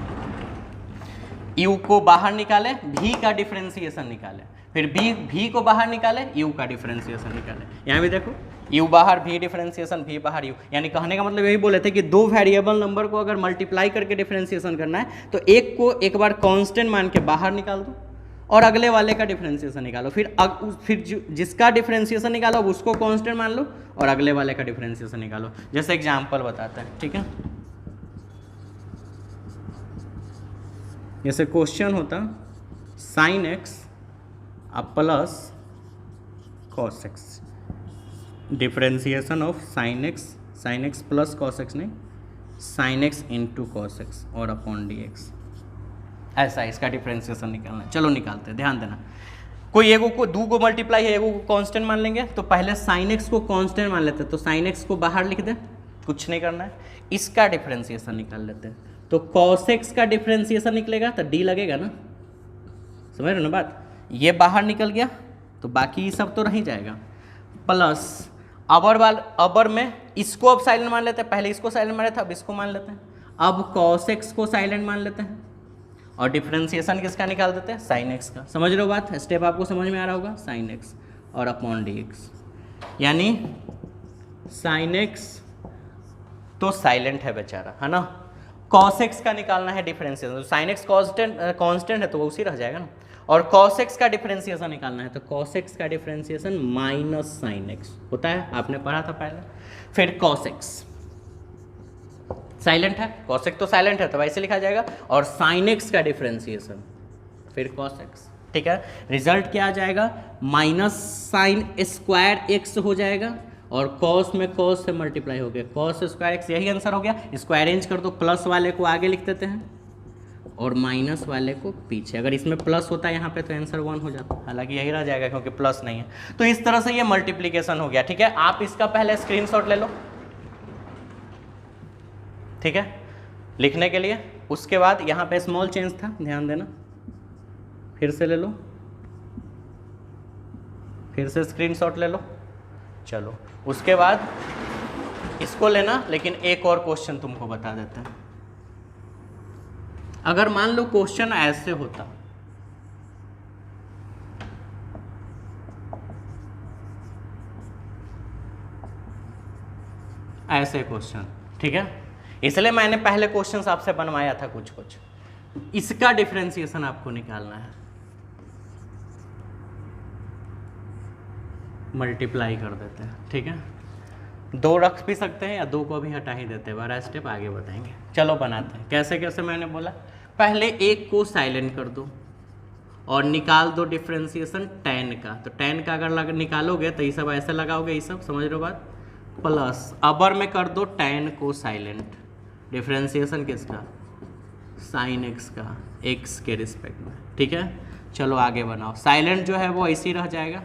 u को बाहर निकाले, भी का डिफरेंशिएशन निकाले, फिर भी को बाहर निकाले, u का डिफरेंशिएशन निकाले, यहाँ भी देखो u बाहर भी डिफरेंशिएशन, भी बाहर u, यानी कहने का मतलब यही बोले थे कि दो वेरिएबल नंबर को अगर मल्टीप्लाई करके डिफरेंशिएशन करना है तो एक को एक बार कांस्टेंट मान के बाहर निकाल दो और अगले वाले का डिफरेंशिएशन निकालो, फिर जिसका डिफरेंशिएशन निकालो उसको कांस्टेंट मान लो और अगले वाले का डिफरेंशिएशन निकालो। जैसे एग्जाम्पल बताते हैं, ठीक है, जैसे क्वेश्चन होता sine x plus cos x, differentiation of sine x plus cos x, नहीं sine x into cos x और अपॉन डी एक्स, ऐसा इसका डिफरेंशिएशन निकालना है। चलो निकालते हैं, ध्यान देना, कोई एगो को दो को मल्टीप्लाई है, एगो को कांस्टेंट मान लेंगे, तो पहले साइन एक्स को कांस्टेंट मान लेते हैं, तो साइन एक्स को बाहर लिख दे, कुछ नहीं करना है, इसका डिफरेंशिएशन निकाल लेते हैं, तो कॉस एक्स का डिफरेंशिएशन निकलेगा तो डी लगेगा ना, समझ रहे हो ना बात, ये बाहर निकल गया तो बाकी सब तो रह जाएगा, प्लस अबर में इसको अब साइलेंट मान लेते हैं, पहले इसको साइलेंट मान लेते हैं, अब इसको मान लेते हैं, अब कॉस एक्स को साइलेंट मान लेते हैं और डिफरेंशिएशन किसका निकाल देते हैं, साइन एक्स का। समझ रहे हो बात, स्टेप आपको समझ में आ रहा होगा, साइन एक्स और अपॉन डी एक्स, यानी साइन एक्स तो साइलेंट है बेचारा, है ना, कॉस एक्स का निकालना है डिफरेंशिएशन, तो साइन एक्स कांस्टेंट है तो वो उसी रह जाएगा ना, और cos x का डिफरेंशिएशन निकालना है, तो cos x का डिफरेंशिएशन माइनस साइन x होता है, आपने पढ़ा था पहले। फिर cos x साइलेंट है, cos x तो साइलेंट है तो वैसे लिखा जाएगा, और sin x का डिफरेंशिएशन फिर cos x, ठीक है, रिजल्ट क्या आ जाएगा, माइनस साइन स्क्वायर x हो जाएगा और cos में cos से मल्टीप्लाई हो गया, cos स्क्वायर x, यही आंसर हो गया। इसको अरेंज कर दो, प्लस वाले को आगे लिख देते हैं और माइनस वाले को पीछे, अगर इसमें प्लस होता है यहाँ पे तो आंसर 1 हो जाता, हालांकि यही रह जाएगा क्योंकि प्लस नहीं है। तो इस तरह से ये मल्टीप्लिकेशन हो गया, ठीक है, आप इसका पहले स्क्रीनशॉट ले लो, ठीक है, लिखने के लिए। उसके बाद यहाँ पे स्मॉल चेंज था, ध्यान देना, फिर से ले लो, फिर से स्क्रीनशॉट ले लो, चलो उसके बाद इसको लेना, लेकिन एक और क्वेश्चन तुमको बता देते हैं। अगर मान लो क्वेश्चन ऐसे होता, ऐसे क्वेश्चन, ठीक है, इसलिए मैंने पहले क्वेश्चंस आपसे बनवाया था कुछ कुछ, इसका डिफरेंशिएशन आपको निकालना है, मल्टीप्लाई कर देते हैं, ठीक है, 2 रख भी सकते हैं या 2 को भी हटा ही देते हैं, 12 स्टेप आगे बताएंगे। चलो बनाते हैं, कैसे कैसे मैंने बोला, पहले एक को साइलेंट कर दो और निकाल दो डिफ्रेंसिएशन tan का। तो tan का अगर निकालोगे तो ये सब ऐसे लगाओगे, ये सब समझ रहे हो बात, प्लस अबर में कर दो tan को साइलेंट, डिफ्रेंसिएशन किसका, sin x का x के रिस्पेक्ट में, ठीक है। चलो आगे बनाओ, साइलेंट जो है वो ऐसे ही रह जाएगा,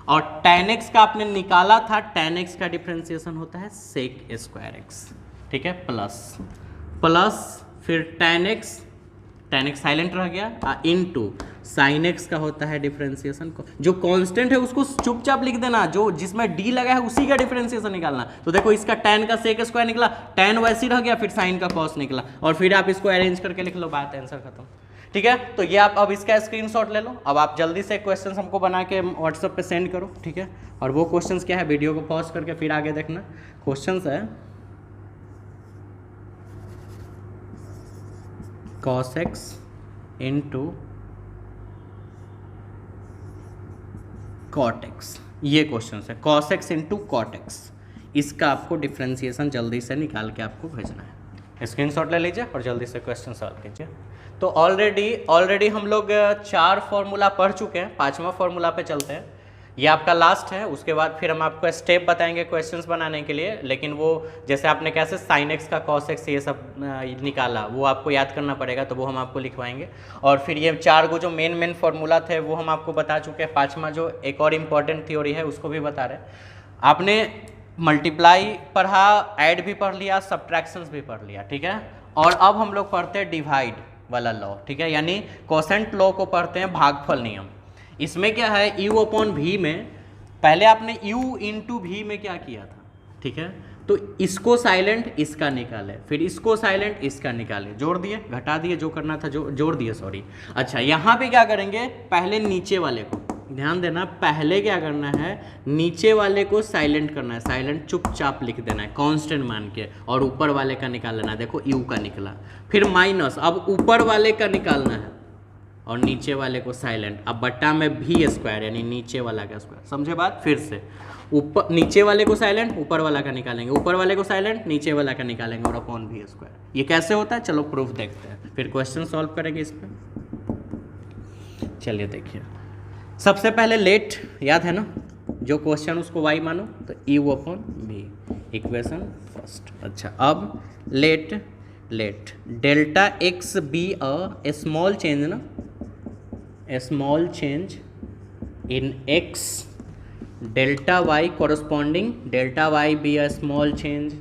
और tan x का आपने निकाला था, tan x का डिफ्रेंसिएशन होता है sec स्क्वायर x, ठीक है, प्लस फिर tan x साइलेंट रह गया, इनटू sin x का होता है डिफरेंशिएशन को, जो कांस्टेंट है उसको चुपचाप लिख देना, जो जिसमें d लगा है उसी का डिफरेंशिएशन निकालना। तो देखो इसका tan का sec स्क्वायर निकला, tan वैसे रह गया, फिर sin का cos निकला, और फिर आप इसको अरेंज करके लिख लो, बात आंसर खत्म, ठीक है। तो ये आप अब इसका स्क्रीनशॉट ले लो। अब आप जल्दी से क्वेश्चन हमको बना के व्हाट्सएप पे सेंड करो, ठीक है। और वो क्वेश्चन क्या है, वीडियो को पॉज करके फिर आगे देखना। क्वेश्चन है cos x into cot x, ये क्वेश्चन है cos x into cot x। इसका आपको डिफ्रेंसिएशन जल्दी से निकाल के आपको भेजना है, स्क्रीनशॉट ले लीजिए और जल्दी से क्वेश्चन सॉल्व कीजिए। तो ऑलरेडी हम लोग 4 फॉर्मूला पढ़ चुके हैं, 5वां फॉर्मूला पे चलते हैं, ये आपका लास्ट है। उसके बाद फिर हम आपको स्टेप बताएंगे क्वेश्चंस बनाने के लिए, लेकिन वो जैसे आपने कैसे sin x का cos x ये सब निकाला वो आपको याद करना पड़ेगा, तो वो हम आपको लिखवाएंगे। और फिर ये 4 को जो मेन फॉर्मूला थे वो हम आपको बता चुके हैं। 5वां जो एक और इम्पॉर्टेंट थ्योरी है उसको भी बता रहे हैं। आपने मल्टीप्लाई पढ़ा, ऐड भी पढ़ लिया, सब्ट्रैक्शंस भी पढ़ लिया, ठीक है। और अब हम लोग पढ़ते हैं डिवाइड वाला लॉ, ठीक है, यानी कोसेंट लॉ को पढ़ते हैं, भागफल नियम। इसमें क्या है, u अपॉन v में पहले आपने u इंटू v में क्या किया था, ठीक है। तो इसको साइलेंट इसका निकाले, फिर इसको साइलेंट इसका निकाले, जोड़ दिए घटा दिए, जो करना था जोड़ दिए, सॉरी। अच्छा यहाँ पे क्या करेंगे, पहले नीचे वाले को ध्यान देना, पहले क्या करना है, नीचे वाले को साइलेंट करना है, साइलेंट चुपचाप लिख देना है कांस्टेंट मान के, और ऊपर वाले का निकाल लेना है। देखो u का निकला, फिर माइनस, अब ऊपर वाले का निकालना है और नीचे वाले को साइलेंट, अब बट्टा में भी स्क्वायर यानी नीचे वाला का स्क्वायर, समझे बात। फिर से ऊपर नीचे वाले को साइलेंट, ऊपर वाला का निकालेंगे, ऊपर वाले को साइलेंट, नीचे वाला का निकालेंगे, और अपॉन भी स्क्वायर। ये कैसे होता है, चलो प्रूफ देखते हैं, फिर क्वेश्चन सॉल्व करेंगे इस पर। चलिए देखिए, सबसे पहले लेट, याद है ना, जो क्वेश्चन उसको y मानो, तो u अपॉन v, इक्वेशन फर्स्ट। अच्छा अब let delta x be a small change ना, small change in x, delta y corresponding delta y be a small change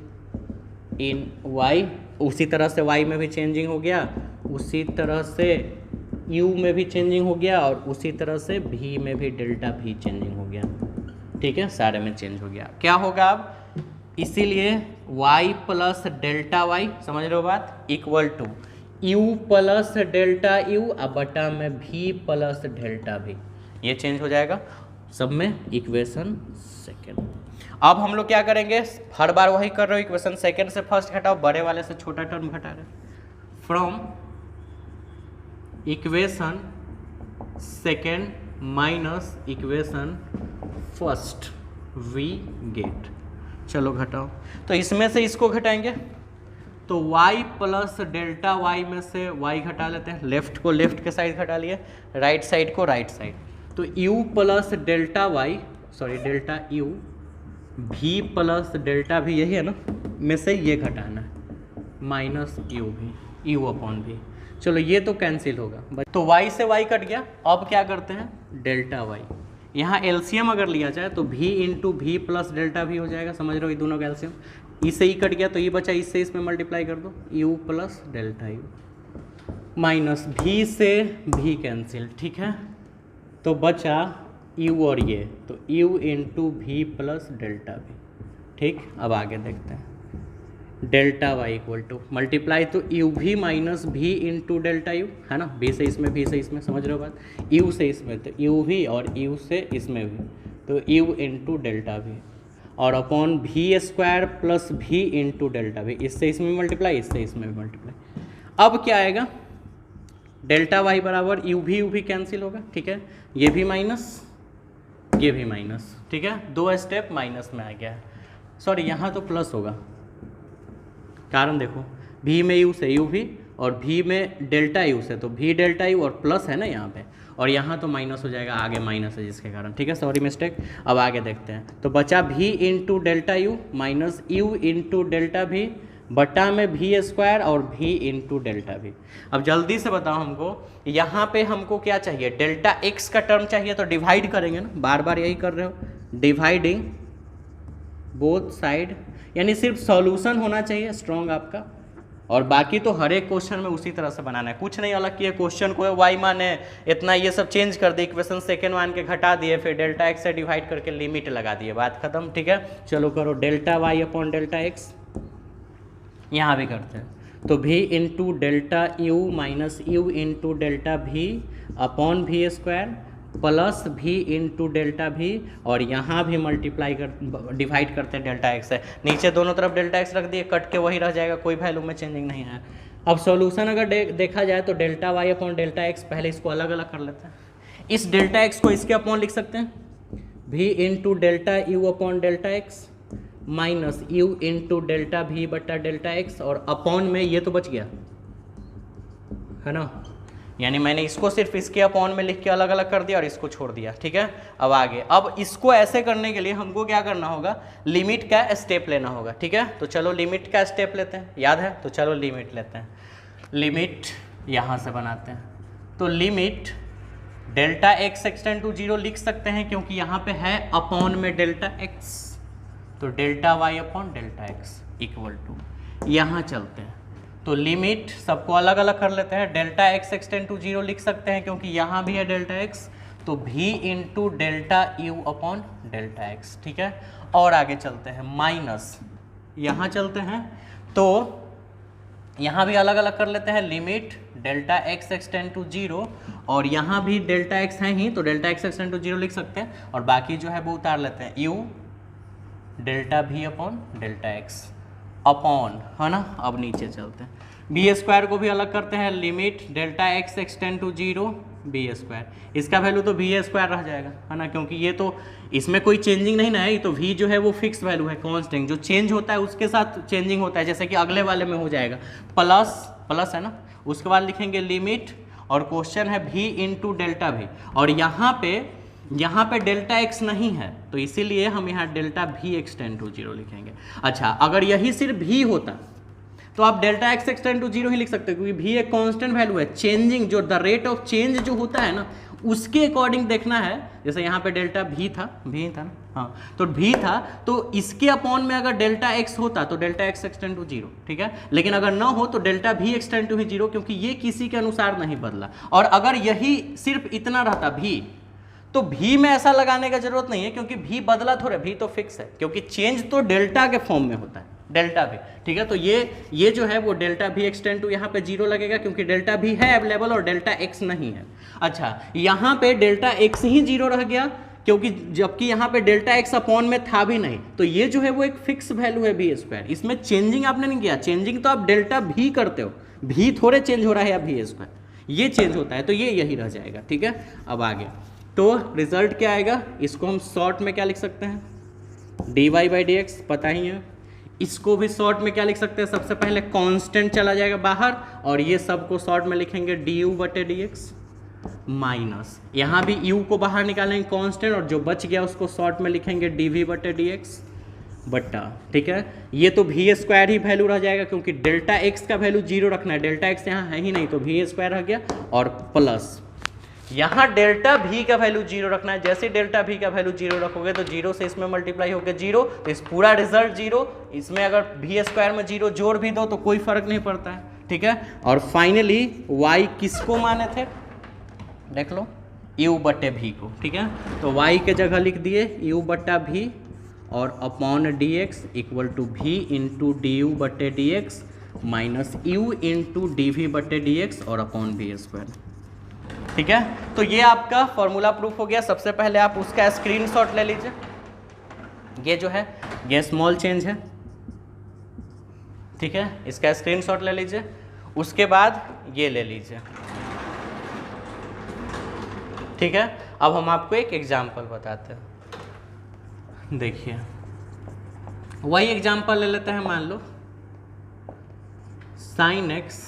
in y। उसी तरह से y में भी चेंजिंग हो गया, उसी तरह से u में भी चेंजिंग हो गया, और उसी तरह से v में भी डेल्टा v चेंजिंग हो गया, ठीक है, सारे में चेंज हो गया। क्या होगा अब, इसीलिए y प्लस डेल्टा y, समझ रहे हो बात, equal to u plus delta u, अब बटा में v प्लस डेल्टा v, ये चेंज हो जाएगा सब में, इक्वेशन सेकेंड। अब हम लोग क्या करेंगे, हर बार वही कर रहे हो, इक्वेशन सेकेंड से फर्स्ट घटाओ, बड़े वाले से छोटा टर्म घटा रहे, from equation second minus equation first we get. चलो घटाओ, तो इसमें से इसको घटाएंगे, तो y प्लस डेल्टा y में से y घटा लेते हैं, लेफ्ट को लेफ्ट के साइड घटा लिए, राइट साइड को राइट साइड, तो u plus delta y, sorry delta u, v plus delta v, यही है ना, में से ये घटाना है, माइनस u भी, u अपॉन v। चलो ये तो कैंसिल होगा, तो y से y कट गया। अब क्या करते हैं, डेल्टा y, यहाँ एलसीएम अगर लिया जाए तो v into v plus delta v हो जाएगा, समझ रहे हो, ये दोनों का एलसीएम, इससे ही कट गया तो ये बचा, इससे इसमें मल्टीप्लाई कर दो, u plus delta u, minus v से v कैंसिल, ठीक है, तो बचा u और ये, तो u into v plus delta v, ठीक। अब आगे देखते हैं, delta Y equal to multiply, तो u v minus v into delta u, है ना, बी से इसमें भी से इसमें, समझ रहे हो बात, यू से इसमें, तो यू भी और यू से इसमें भी, तो यू इंटू डेल्टा भी, और अपॉन भी स्क्वायर प्लस भी इंटू डेल्टा भी, इससे इसमें मल्टीप्लाई, इससे इसमें भी मल्टीप्लाई। अब क्या आएगा, डेल्टा वाई बराबर यू भी कैंसिल होगा, ठीक है, ये भी माइनस, ये भी माइनस, ठीक है, 2 स्टेप माइनस में आ गया है, सॉरी यहाँ तो प्लस होगा, कारण देखो v में u से u भी, और v में डेल्टा u से, तो v डेल्टा u और प्लस है ना यहाँ पे, और यहाँ तो माइनस हो जाएगा, आगे माइनस है जिसके कारण, ठीक है, सॉरी मिस्टेक। अब आगे देखते हैं, तो बचा भी into delta u minus u into delta भी बटा में भी स्क्वायर और भी इंटू डेल्टा भी। अब जल्दी से बताओ हमको, यहाँ पे हमको क्या चाहिए, डेल्टा एक्स का टर्म चाहिए, तो डिवाइड करेंगे ना, बार बार यही कर रहे हो, डिवाइडिंग बोथ साइड, यानी सिर्फ सॉल्यूशन होना चाहिए स्ट्रॉन्ग आपका, और बाकी तो हर एक क्वेश्चन में उसी तरह से बनाना है, कुछ नहीं अलग किया, क्वेश्चन को वाई माने इतना ये सब चेंज कर दिए, इक्वेशन सेकेंड वन के घटा दिए, फिर डेल्टा एक्स से डिवाइड करके लिमिट लगा दिए, बात खत्म, ठीक है। चलो करो delta Y upon delta x, यहाँ भी करते हैं, तो v into delta u minus u into delta v upon v square plus भी इंटू डेल्टा भी, और यहाँ भी मल्टीप्लाई कर डिवाइड करते हैं डेल्टा एक्स है, नीचे दोनों तरफ डेल्टा एक्स रख दिए, कट के वही रह जाएगा, कोई वैल्यू में चेंजिंग नहीं है। अब सॉल्यूशन अगर देखा जाए तो delta Y upon delta x, पहले इसको अलग अलग कर लेते हैं, इस डेल्टा एक्स को इसके अपॉन लिख सकते हैं, भी into delta U upon delta x minus u into delta भी बटा डेल्टा एक्स, और अपॉन में ये तो बच गया है ना, यानी मैंने इसको सिर्फ इसके अपॉन में लिख के अलग अलग कर दिया और इसको छोड़ दिया, ठीक है। अब आगे, अब इसको ऐसे करने के लिए हमको क्या करना होगा, लिमिट का स्टेप लेना होगा, ठीक है। तो चलो लिमिट का स्टेप लेते हैं, याद है, तो चलो लिमिट लेते हैं, लिमिट यहाँ से बनाते हैं, तो limit delta x extend to 0 लिख सकते हैं क्योंकि यहाँ पे है अपॉन में डेल्टा एक्स, तो delta Y upon delta x equal to, यहाँ चलते हैं, तो लिमिट सबको अलग अलग कर लेते हैं, डेल्टा एक्स एक्सटेंड टू 0 लिख सकते हैं क्योंकि यहाँ भी है डेल्टा एक्स, तो v into delta U upon delta X, ठीक है। और आगे चलते हैं, माइनस यहाँ चलते हैं, तो यहाँ भी अलग अलग कर लेते हैं, limit delta x extend to 0, और यहाँ भी डेल्टा एक्स है ही, तो डेल्टा एक्स एक्सटेंड टू 0 लिख सकते हैं, और बाकी जो है वो उतार लेते हैं, you delta v upon delta x upon, है ना। अब नीचे चलते हैं, बी स्क्वायर को भी अलग करते हैं, limit delta x extend to 0 बी स्क्वायर, इसका वैल्यू तो बी स्क्वायर रह जाएगा, है ना, क्योंकि ये तो इसमें कोई चेंजिंग नहीं ना है, तो वी जो है वो फिक्स वैल्यू है, कांस्टेंट, जो चेंज होता है उसके साथ चेंजिंग होता है, जैसे कि अगले वाले में हो जाएगा, प्लस प्लस है ना, उसके बाद लिखेंगे लिमिट, और क्वेश्चन है भी इंटू डेल्टा भी, और यहाँ पे डेल्टा एक्स नहीं है, तो इसीलिए हम यहाँ डेल्टा भी एक्सटेंड टू 0 लिखेंगे। अच्छा, अगर यही सिर्फ भी होता तो आप डेल्टा एक्स एक्सटेंड टू 0 ही लिख सकते हो, क्योंकि भी एक कांस्टेंट वैल्यू है, चेंजिंग जो द रेट ऑफ चेंज जो होता है ना, उसके अकॉर्डिंग देखना है, जैसे यहाँ पे डेल्टा भी था ना, हाँ, तो भी था, तो इसके अपॉन में अगर डेल्टा एक्स होता तो डेल्टा एक्स एक्सटेंड टू 0, ठीक है, लेकिन अगर ना हो तो डेल्टा भी एक्सटेंड टू 0, क्योंकि ये किसी के अनुसार नहीं बदला, और अगर यही सिर्फ इतना रहता भी, तो भी में ऐसा लगाने का जरूरत नहीं है, क्योंकि भी बदला थोड़ा, भी तो फिक्स है, क्योंकि चेंज तो डेल्टा के फॉर्म में होता है, डेल्टा भी, ठीक है। तो ये जो है वो डेल्टा भी एक्सटेंड टू यहाँ पे 0 लगेगा, क्योंकि डेल्टा भी है अवेलेबल और डेल्टा एक्स नहीं है। अच्छा, यहाँ पे डेल्टा एक्स ही 0 रह गया, क्योंकि जबकि यहाँ पे डेल्टा एक्स अपॉन में था भी नहीं, तो ये जो है वो एक फिक्स वैल्यू है बी स्क्वायर, इसमें चेंजिंग आपने नहीं किया, चेंजिंग तो आप डेल्टा भी करते हो, भी थोड़े चेंज हो रहा है या भी स्क्वायर, ये चेंज होता है, तो ये यही रह जाएगा, ठीक है। अब आगे, तो रिजल्ट क्या आएगा, इसको हम शॉर्ट में क्या लिख सकते हैं, dy बाई डी एक्स, पता ही है, इसको भी शॉर्ट में क्या लिख सकते हैं, सबसे पहले कांस्टेंट चला जाएगा बाहर, और ये सबको शॉर्ट में लिखेंगे du बटे डी एक्स माइनस, यहाँ भी u को बाहर निकालेंगे कांस्टेंट, और जो बच गया उसको शॉर्ट में लिखेंगे dv बटे डी एक्स बट्टा, ठीक है। ये तो भी स्क्वायर ही वैल्यू रह जाएगा, क्योंकि डेल्टा एक्स का वैल्यू 0 रखना है, डेल्टा एक्स यहाँ है ही नहीं, तो भी स्क्वायर रह गया, और प्लस यहाँ डेल्टा भी का वैल्यू 0 रखना है, जैसे डेल्टा भी का वैल्यू 0 रखोगे तो 0 से इसमें मल्टीप्लाई होकर 0, तो इस पूरा रिजल्ट 0, इसमें अगर भी स्क्वायर में 0 जोड़ भी दो तो कोई फर्क नहीं पड़ता है, ठीक है। और फाइनली y किसको माने थे, देख लो, u बटे भी को, ठीक है, तो y के जगह लिख दिए u बटा भी, और upon D x equal to v into D you बटे D x minus u into D we बटे डी एक्स और अपॉन बी स्क्वायर, ठीक है। तो ये आपका फॉर्मूला प्रूफ हो गया। सबसे पहले आप उसका स्क्रीनशॉट ले लीजिए, ये जो है ये स्मॉल चेंज है, ठीक है, इसका स्क्रीनशॉट ले लीजिए, उसके बाद ये ले लीजिए, ठीक है। अब हम आपको एक एग्जाम्पल बताते हैं, देखिए वही एग्जाम्पल ले लेते हैं, मान लो साइन एक्स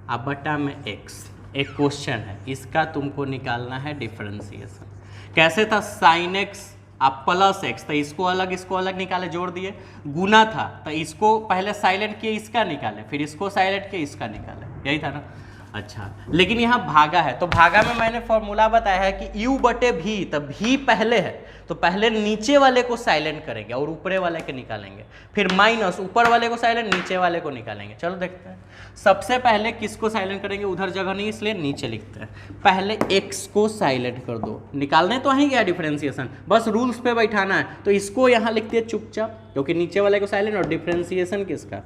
अब बटा में एक्स एक क्वेश्चन है, इसका तुमको निकालना है डिफरेंशिएशन। कैसे था, साइन एक्स आप प्लस एक्स, तो इसको अलग निकाले, जोड़ दिए। गुना था तो इसको पहले साइलेंट किए, इसका निकाले, फिर इसको साइलेंट किए, इसका निकाले, यही था ना। अच्छा, लेकिन यहाँ भागा है, तो भागा में मैंने फॉर्मूला बताया है कि u बटे भी, तो भी पहले है तो पहले नीचे वाले को साइलेंट करेंगे और ऊपरे वाले के निकालेंगे, फिर माइनस ऊपर वाले को साइलेंट, नीचे वाले को निकालेंगे। चलो देखते हैं, सबसे पहले किसको साइलेंट करेंगे, उधर जगह नहीं इसलिए नीचे लिखते हैं। पहले x को साइलेंट कर दो, निकालने तो ही गया डिफरेंशिएशन, बस रूल्स पे बैठाना है। तो इसको यहाँ लिखते हैं चुपचाप, क्योंकि नीचे वाले को साइलेंट, और डिफरेंशिएशन किसका,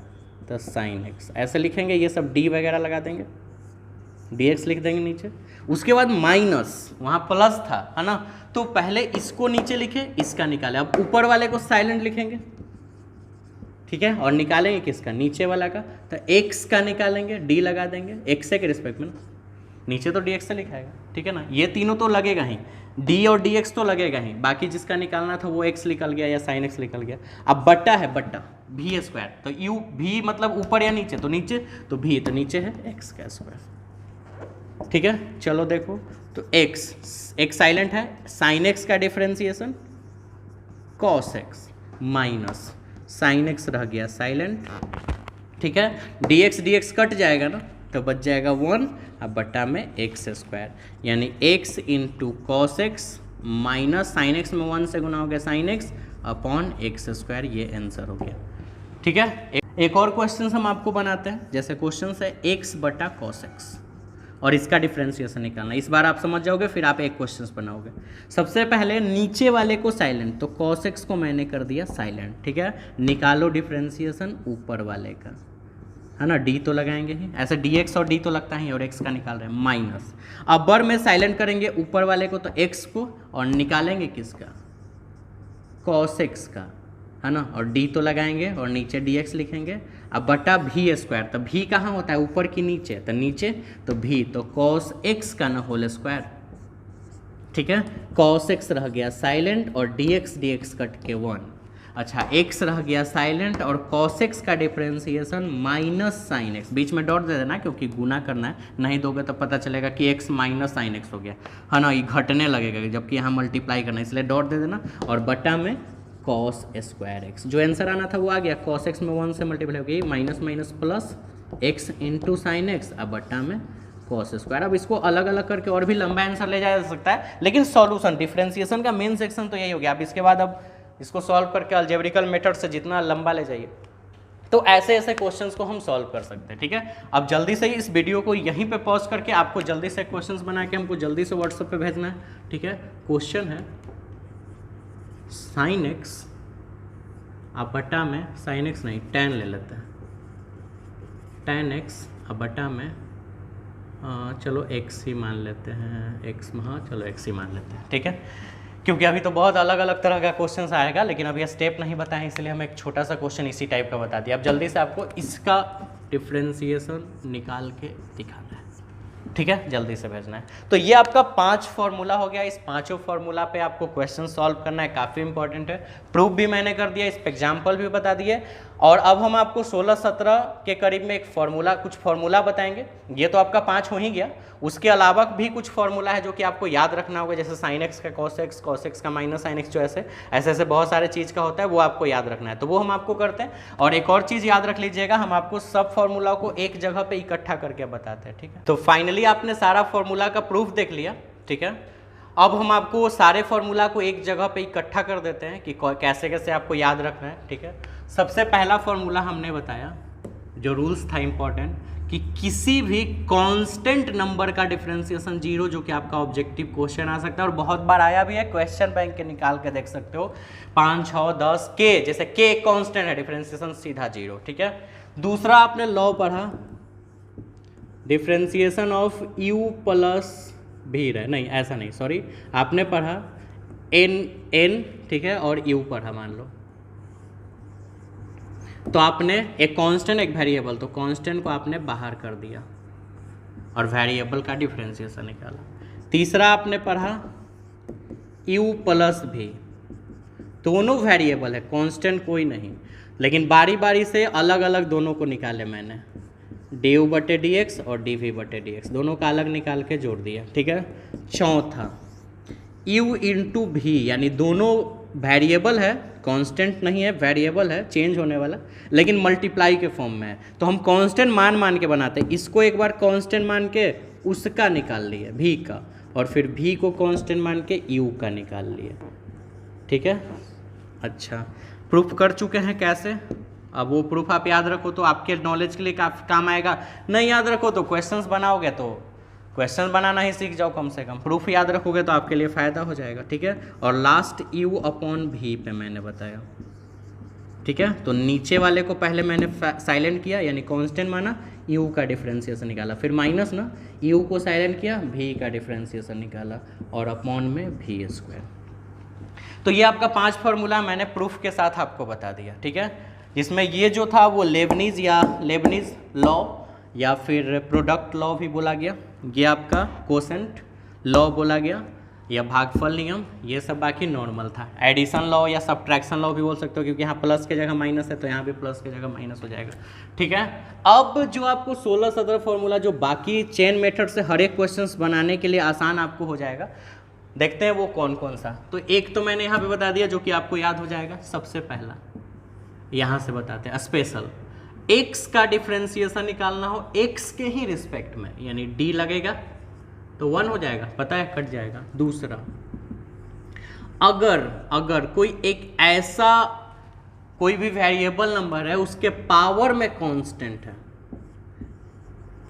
तो साइन एक्स, ऐसे लिखेंगे। ये सब डी वगैरह लगा देंगे, dx लिख देंगे नीचे। उसके बाद माइनस, वहाँ प्लस था, है ना, तो पहले इसको नीचे लिखे, इसका निकाले। अब ऊपर वाले को साइलेंट लिखेंगे, ठीक है, और निकालेंगे किसका, नीचे वाला का। तो x का निकालेंगे, d लगा देंगे, x के रिस्पेक्ट में, नीचे तो dx से लिखाएगा, ठीक है ना। ये तीनों तो लगेगा ही, d और dx तो लगेगा ही, बाकी जिसका निकालना था वो x निकल गया या साइन x निकल गया। अब बट्टा है, बट्टा भी स्क्वायर, तो u भी मतलब ऊपर या नीचे, तो नीचे, तो भी तो नीचे है x का स्क्वायर, ठीक है। चलो देखो, तो x साइलेंट है, साइन x का differentiation cos x minus sine x रह गया साइलेंट, ठीक है। dx कट जाएगा ना, तो बच जाएगा 1, अब बट्टा में x स्क्वायर, यानी x into cos x minus sine x में 1 से गुना हो गया sine x upon x square, ये आंसर हो गया, ठीक है। एक और क्वेश्चन हम आपको बनाते हैं, जैसे क्वेश्चन है x बटा कॉस एक्स, और इसका डिफरेंशिएशन निकालना। इस बार आप समझ जाओगे, फिर आप एक क्वेश्चन बनाओगे। सबसे पहले नीचे वाले को साइलेंट, तो cos x को मैंने कर दिया साइलेंट, ठीक है। निकालो डिफरेंशिएशन ऊपर वाले का, है ना, d तो लगाएंगे ही, ऐसे dx और d तो लगता है, और x का निकाल रहे हैं माइनस। अब बर में साइलेंट करेंगे ऊपर वाले को, तो x को, और निकालेंगे किसका, cos x का, है ना, और d तो लगाएंगे और नीचे dx लिखेंगे। अब बटा भी स्क्वायर, तो भी कहाँ होता है, ऊपर की नीचे, तो नीचे तो भी, तो cos x का ना होल स्क्वायर, ठीक है। cos x रह गया साइलेंट और dx कट के 1। अच्छा, x रह गया साइलेंट और cos x का डिफरेंशिएशन माइनस साइन x, बीच में डॉट दे देना क्योंकि गुना करना है, नहीं दोगे तो पता चलेगा कि x माइनस साइन x हो गया, है ना, ये घटने लगेगा, जबकि यहाँ मल्टीप्लाई करना है, इसलिए डॉट दे देना, और बटा में cos स्क्वायर x, जो आंसर आना था वो आ गया। cos x में 1 से मल्टीप्लाई हो गई, minus minus plus x into sine x, अब बट्टा में cos स्क्वायर। अब इसको अलग अलग करके और भी लंबा आंसर ले जाया जा सकता है, लेकिन सॉल्यूशन डिफरेंशिएशन का मेन सेक्शन तो यही हो गया। अब इसके बाद अब इसको सॉल्व करके अलजेब्रिकल मेथड से जितना लंबा ले जाइए, तो ऐसे ऐसे क्वेश्चंस को हम सॉल्व कर सकते हैं, ठीक है। अब जल्दी से इस वीडियो को यहीं पे पॉज करके आपको जल्दी से क्वेश्चंस बना के हमको जल्दी से व्हाट्सएप पे भेजना है, ठीक है। क्वेश्चन है साइन एक्स, अब बटा में साइन एक्स नहीं tan ले लेते हैं, tan एक्स अब बटा में चलो x ही मान लेते हैं, x में, हाँ चलो x ही मान लेते हैं, ठीक है। क्योंकि अभी तो बहुत अलग अलग तरह का क्वेश्चन आएगा, लेकिन अभी स्टेप नहीं बताएं, इसलिए हम एक छोटा सा क्वेश्चन इसी टाइप का बता दिया। अब जल्दी से आपको इसका डिफरेंशिएशन निकाल के दिखाना है, ठीक है, जल्दी से भेजना है। तो ये आपका 5 फॉर्मूला हो गया, इस पांचों फॉर्मूला पे आपको क्वेश्चन सॉल्व करना है, काफ़ी इंपॉर्टेंट है। प्रूफ भी मैंने कर दिया, इस पे एग्जाम्पल भी बता दिए, और अब हम आपको 16-17 के करीब में एक फॉर्मूला, कुछ फॉर्मूला बताएंगे। ये तो आपका 5 हो ही गया, उसके अलावा भी कुछ फॉर्मूला है जो कि आपको याद रखना होगा, जैसे साइन एक्स का cos x का माइनस साइन एक्स, जो ऐसे बहुत सारे चीज़ का होता है, वो आपको याद रखना है, तो वो हम आपको करते हैं। और एक और चीज़ याद रख लीजिएगा, हम आपको सब फॉर्मूला को एक जगह पे इकट्ठा करके बताते हैं, ठीक है। तो फाइनली आपने सारा फॉर्मूला का प्रूफ देख लिया, ठीक है। अब हम आपको सारे फॉर्मूला को एक जगह पे इकट्ठा कर देते हैं कि कैसे कैसे आपको याद रखना है, ठीक है। सबसे पहला फॉर्मूला हमने बताया, जो रूल्स था इंपॉर्टेंट, कि किसी भी कांस्टेंट नंबर का डिफरेंशिएशन 0, जो कि आपका ऑब्जेक्टिव क्वेश्चन आ सकता है और बहुत बार आया भी है, क्वेश्चन बैंक के निकाल के देख सकते हो, 5, 6, 10 के, जैसे के कांस्टेंट है, डिफरेंशिएशन सीधा 0, ठीक है। दूसरा आपने लॉ पढ़ा, डिफरेंशिएशन ऑफ u प्लस भी रहे, नहीं ऐसा नहीं, सॉरी, आपने पढ़ा n, ठीक है, और u पढ़ा मान लो, तो आपने एक कांस्टेंट एक वेरिएबल, तो कांस्टेंट को आपने बाहर कर दिया और वेरिएबल का डिफरेंशिएशन निकाला। तीसरा आपने पढ़ा u प्लस भी, दोनों वेरिएबल है, कांस्टेंट कोई नहीं, लेकिन बारी बारी से अलग अलग दोनों को निकाले मैंने, du बटे डी एक्स और dv बटे डी एक्स, दोनों का अलग निकाल के जोड़ दिया, ठीक है। चौथा u इंटू भी, यानी दोनों वेरिएबल है, कांस्टेंट नहीं है, वेरिएबल है, चेंज होने वाला, लेकिन मल्टीप्लाई के फॉर्म में है, तो हम कांस्टेंट मान के बनाते हैं। इसको एक बार कांस्टेंट मान के उसका निकाल लिए भी का, और फिर भी को कांस्टेंट मान के u का निकाल लिए, ठीक है। अच्छा, प्रूफ कर चुके हैं कैसे। अब वो प्रूफ आप याद रखो तो आपके नॉलेज के लिए काफ़ी काम आएगा, नहीं याद रखो तो क्वेश्चंस बनाओगे तो क्वेश्चन बनाना ही सीख जाओ कम से कम, प्रूफ याद रखोगे तो आपके लिए फ़ायदा हो जाएगा, ठीक है। और लास्ट u अपॉन भी पे मैंने बताया, ठीक है। तो नीचे वाले को पहले मैंने साइलेंट किया, यानी कांस्टेंट माना, u का डिफरेंशिएशन निकाला, फिर माइनस ना, u को साइलेंट किया, v का डिफरेंशिएशन निकाला, और अपॉन में v स्क्वायर। तो ये आपका 5 फार्मूला मैंने प्रूफ के साथ आपको बता दिया, ठीक है। जिसमें ये जो था वो लेबनीज लॉ या फिर प्रोडक्ट लॉ भी बोला गया, ये आपका कोसेंट लॉ बोला गया, या भागफल नियम, ये सब बाकी नॉर्मल था। एडिशन लॉ या सब्ट्रैक्शन लॉ भी बोल सकते हो, क्योंकि यहाँ प्लस के जगह माइनस है तो यहाँ भी प्लस के जगह माइनस हो जाएगा, ठीक है। अब जो आपको 16 सदर फॉर्मूला जो बाकी चेन मेथड से हर एक क्वेश्चंस बनाने के लिए आसान आपको हो जाएगा, देखते हैं वो कौन कौन सा। तो एक तो मैंने यहाँ पे बता दिया जो कि आपको याद हो जाएगा, सबसे पहला यहाँ से बताते हैं, स्पेशल x का डिफरेंशिएशन निकालना हो x के ही रिस्पेक्ट में, यानी d लगेगा तो 1 हो जाएगा, पता है, कट जाएगा। दूसरा, अगर कोई एक ऐसा कोई भी वेरिएबल नंबर है उसके पावर में कांस्टेंट है,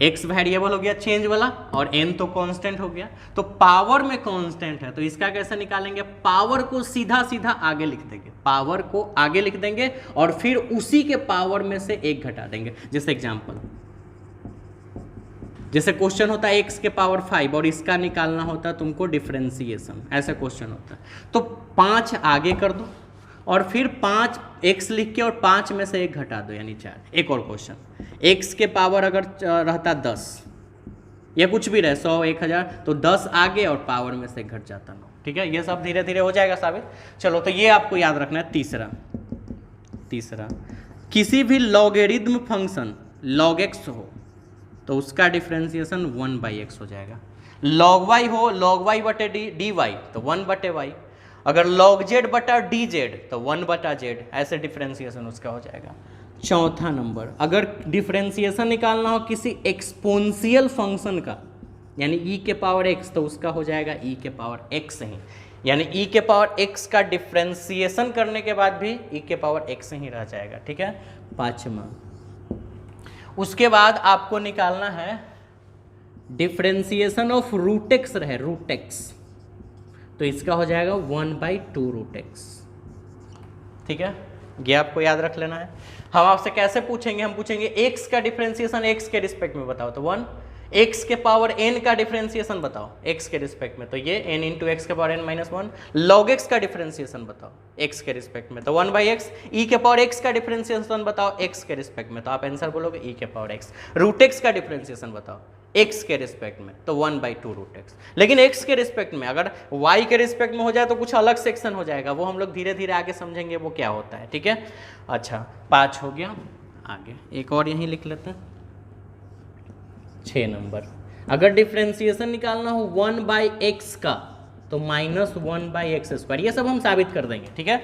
x वेरिएबल हो गया चेंज वाला और n तो कांस्टेंट हो गया, तो पावर में कांस्टेंट है, तो इसका कैसे निकालेंगे, पावर को सीधा सीधा आगे लिख देंगे, पावर को आगे लिख देंगे और फिर उसी के पावर में से एक घटा देंगे। जैसे एग्जांपल, जैसे क्वेश्चन होता है x के पावर 5 और इसका निकालना होता है तुमको डिफरेंशिएशन, ऐसा क्वेश्चन होता है, तो 5 आगे कर दो और फिर 5 x लिख के और 5 में से एक घटा दो, यानी 4। एक और क्वेश्चन, x के पावर अगर रहता 10 या कुछ भी रहे, 100 1000, तो 10 आगे और पावर में से घट जाता 9, ठीक है। ये सब धीरे धीरे हो जाएगा साबित। चलो, तो ये आपको याद रखना है। तीसरा किसी भी लॉगरिथम फंक्शन log x हो तो उसका डिफरेंशिएशन 1/x हो जाएगा। log y हो, log y बटे dy तो 1/y, अगर log z बटा dz तो 1/z, ऐसे डिफरेंशिएशन उसका हो जाएगा। चौथा नंबर, अगर डिफरेंशिएशन निकालना हो किसी एक्सपोनेंशियल फंक्शन का, यानी e के पावर x, तो उसका हो जाएगा e के पावर x ही, यानी e के पावर x का डिफरेंशिएशन करने के बाद भी e के पावर x ही रह जाएगा, ठीक है। पांचवा, उसके बाद आपको निकालना है डिफरेंशिएशन ऑफ रूट एक्स रहे, रूट एक्स, तो इसका हो जाएगा 1/2 रूट एक्स, ठीक है। ये आपको याद रख लेना है। हम आपसे कैसे पूछेंगे, हम पूछेंगे x का डिफरेंशिएशन x के रिस्पेक्ट में बताओ तो 1, x के पावर n का डिफरेंशिएशन बताओ x के रिस्पेक्ट में, तो ये n इंटू एक्स के पावर n - 1, log x का डिफरेंशिएशन बताओ x के रिस्पेक्ट में तो 1/x, e के पावर x का डिफरेंशिएशन बताओ x के रिस्पेक्ट में, तो आप आंसर बोलोगे e के पावर x। रूट x का डिफरेंशिएशन बताओ x के रिस्पेक्ट में तो 1/2 रूट x। लेकिन x के रिस्पेक्ट में, अगर y के रिस्पेक्ट में हो जाए तो कुछ अलग सेक्शन हो जाएगा, वो हम लोग धीरे धीरे आगे समझेंगे वो क्या होता है, ठीक है। अच्छा, 5 हो गया, आगे एक और यहीं लिख लेते हैं। 6 नंबर, अगर डिफरेंशिएशन निकालना हो 1/x का तो -1/x², ये सब हम साबित कर देंगे, ठीक है।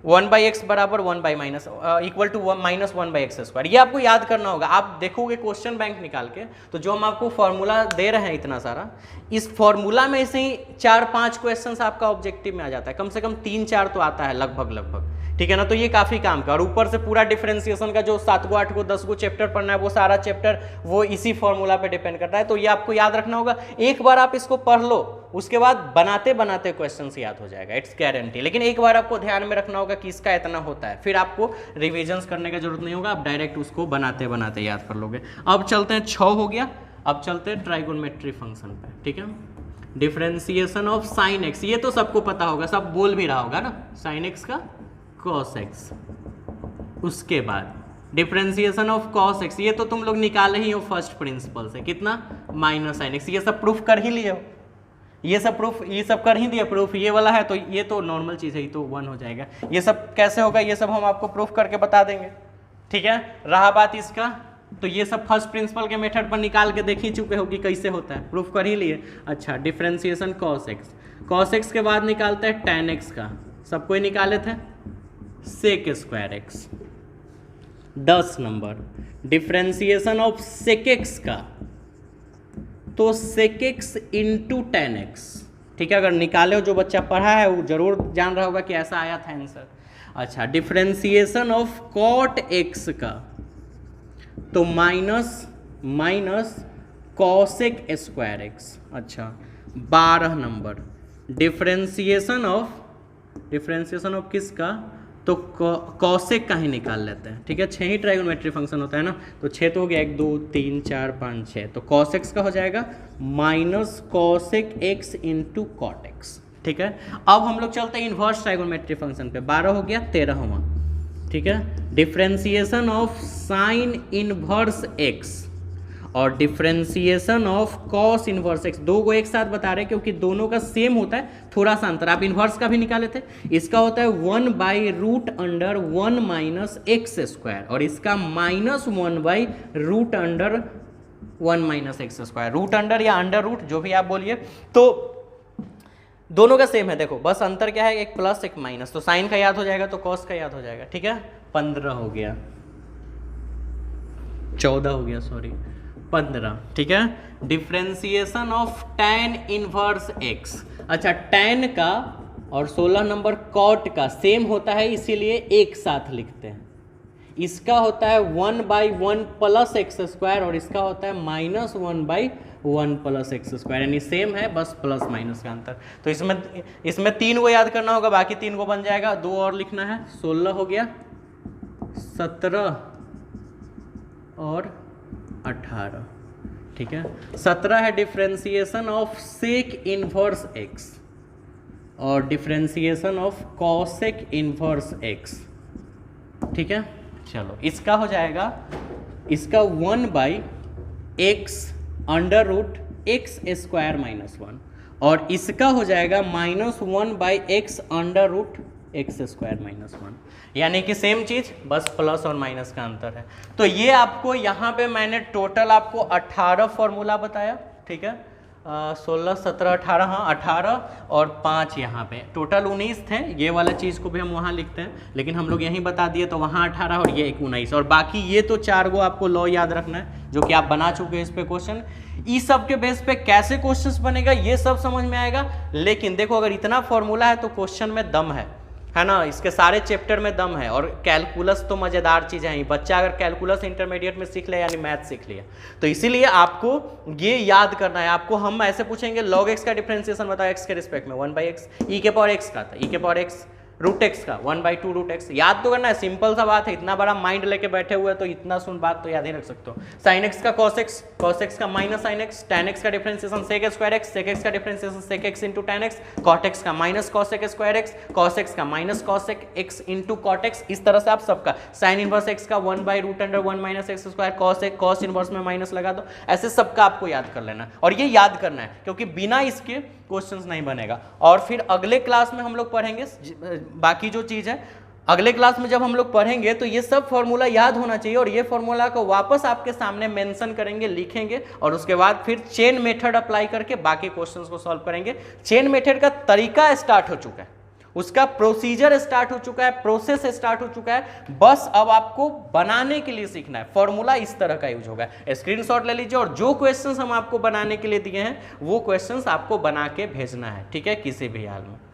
1/x बराबर 1/- इक्वल टू -1/x², ये आपको याद करना होगा। आप देखोगे क्वेश्चन बैंक निकाल के, तो जो हम आपको फॉर्मूला दे रहे हैं इतना सारा, इस फॉर्मूला में से ही 4-5 क्वेश्चंस आपका ऑब्जेक्टिव में आ जाता है, कम से कम 3-4 तो आता है लगभग, ठीक है ना। तो ये काफ़ी काम का, और ऊपर से पूरा डिफरेंशिएशन का जो 7 गो 8 गो 10 गो चैप्टर पढ़ना है, वो सारा चैप्टर वो इसी फॉर्मूला पे डिपेंड करता है। तो ये आपको याद रखना होगा। एक बार आप इसको पढ़ लो, उसके बाद बनाते बनाते क्वेश्चंस याद हो जाएगा, इट्स गारंटी। लेकिन एक बार आपको ध्यान में रखना होगा कि इसका इतना होता है, फिर आपको रिविजन्स करने की जरूरत नहीं होगा, आप डायरेक्ट उसको बनाते बनाते याद कर लोगे। अब चलते हैं, 6 हो गया, अब चलते हैं ट्राइगोनोमेट्री फंक्शन पे, ठीक है। डिफरेंशिएशन ऑफ साइन एक्स, ये तो सबको पता होगा, सब बोल भी रहा होगा ना, साइन एक्स का कॉस एक्स। उसके बाद डिफरेंशिएशन ऑफ कॉस एक्स, ये तो तुम लोग निकाले ही हो फर्स्ट प्रिंसिपल से, कितना, -sin x। ये सब प्रूफ कर ही लिए हो, ये सब प्रूफ, ये सब कर ही दिया प्रूफ, ये वाला है तो ये तो नॉर्मल चीज़ है, ये तो 1 हो जाएगा। ये सब कैसे होगा, ये सब हम आपको प्रूफ करके बता देंगे, ठीक है। रहा बात इसका तो ये सब फर्स्ट प्रिंसिपल के मेथड पर निकाल के देख ही चुके हो कि कैसे होता है, प्रूफ कर ही लिए। अच्छा, differentiation cos x, cos x के बाद निकालते हैं टेन एक्स का, सब कोई निकाले थे, sec square x. 10 number differentiation of sec x का, तो sec x into tan x, ठीक है। अगर निकाले हो, जो बच्चा पढ़ा है वो जरूर जान रहा होगा कि ऐसा आया था आंसर। अच्छा, डिफ्रेंसिएशन ऑफ कॉट एक्स का, तो माइनस कॉसेक स्क्वायर एक्स। अच्छा, 12 नंबर डिफ्रेंसिएशन ऑफ किसका, तो कॉसेक का ही निकाल लेते हैं, ठीक है। 6 ही ट्राइगोनोमेट्री फंक्शन होता है ना, तो 6 तो हो गया, 1 2 3 4 5 6, तो कॉस एक्स का हो जाएगा minus cosec x into cot x, ठीक है। अब हम लोग चलते हैं इन्वर्स ट्राइगोनोमेट्री फंक्शन पे, 12 हो गया, 13वां, ठीक है। Differentiation of sine inverse x और differentiation of cos inverse x, दो को एक साथ बता रहे हैं क्योंकि दोनों का सेम होता है, थोड़ा सा अंतर। आप इनवर्स का भी निकाले थे, इसका होता है 1/√1 माइनस एक्स स्क्वायर और इसका -1/√1 minus x square, root under या अंडर रूट जो भी आप बोलिए, तो दोनों का सेम है। देखो बस अंतर क्या है, एक प्लस एक माइनस, तो साइन का याद हो जाएगा तो कॉस का याद हो जाएगा, ठीक है। 15 हो गया, 14 हो गया, सॉरी 15, ठीक है। Differentiation of tan inverse x, अच्छा tan का और 16 नंबर कॉट का सेम होता है, इसीलिए एक साथ लिखते हैं। इसका होता है 1/1 प्लस एक्स स्क्वायर और इसका होता है -1/1 प्लस एक्स स्क्वायर, यानी सेम है, बस प्लस माइनस का अंतर। तो इसमें 3 को याद करना होगा, बाकी 3 को बन जाएगा, 2 और लिखना है। 16 हो गया, 17 और 18, ठीक है। 17 है differentiation of sec inverse x और differentiation of cosec inverse x, ठीक है। चलो इसका हो जाएगा, इसका 1/x √x स्क्वायर -1 और इसका हो जाएगा -1/x √x स्क्वायर -1, यानी कि सेम चीज, बस प्लस और माइनस का अंतर है। तो ये आपको यहाँ पे मैंने टोटल आपको 18 फॉर्मूला बताया, ठीक है। 16 17 18, हाँ 18 और 5 यहाँ पे टोटल 19 थे। ये वाला चीज़ को भी हम वहाँ लिखते हैं, लेकिन हम लोग यहीं बता दिए, तो वहाँ 18 और ये 19, और बाकी ये तो 4 गो आपको लॉ याद रखना है जो कि आप बना चुके हैं इस पे क्वेश्चन। इस सब के बेस पे कैसे क्वेश्चंस बनेगा ये सब समझ में आएगा, लेकिन देखो अगर इतना फॉर्मूला है तो क्वेश्चन में दम है ना, इसके सारे चैप्टर में दम है। और कैलकुलस तो मज़ेदार चीज़ है ही, बच्चा अगर कैलकुलस इंटरमीडिएट में सीख ले यानी मैथ सीख लिया, तो इसीलिए आपको ये याद करना है। आपको हम ऐसे पूछेंगे log x का डिफरेंशिएशन बताओ x के रिस्पेक्ट में, 1/x, e के पावर x का था, e के पावर x √x का 1/2√x, याद तो करना है, सिंपल सा बात है। इतना बड़ा माइंड लेके बैठे हुए तो इतना सुन बात तो याद ही रख सकते हो। sin x का cos x, cos x का minus sin x, tan x का differentiation sec square x, sec x का differentiation sec x into tan x, cot x का minus cos x square x, cos x का minus cos x into cot x। इस तरह से आप सबका sin inverse x का 1/√1 minus x square, cos inverse में माइनस लगा दो, ऐसे सबका आपको याद कर लेना है। और ये याद करना है क्योंकि बिना इसके क्वेश्चंस नहीं बनेगा। और फिर अगले क्लास में हम लोग पढ़ेंगे बाकी जो चीज़ है, अगले क्लास में जब हम लोग पढ़ेंगे तो ये सब फॉर्मूला याद होना चाहिए, और ये फॉर्मूला को वापस आपके सामने मेंशन करेंगे, लिखेंगे, और उसके बाद फिर चेन मेथड अप्लाई करके बाकी क्वेश्चंस को सॉल्व करेंगे। चेन मेथड का तरीका स्टार्ट हो चुका है, उसका प्रोसीजर स्टार्ट हो चुका है, प्रोसेस स्टार्ट हो चुका है, बस अब आपको बनाने के लिए सीखना है। फॉर्मूला इस तरह का यूज होगा, स्क्रीनशॉट ले लीजिए, और जो क्वेश्चंस हम आपको बनाने के लिए दिए हैं वो क्वेश्चंस आपको बना के भेजना है, ठीक है, किसी भी हाल में।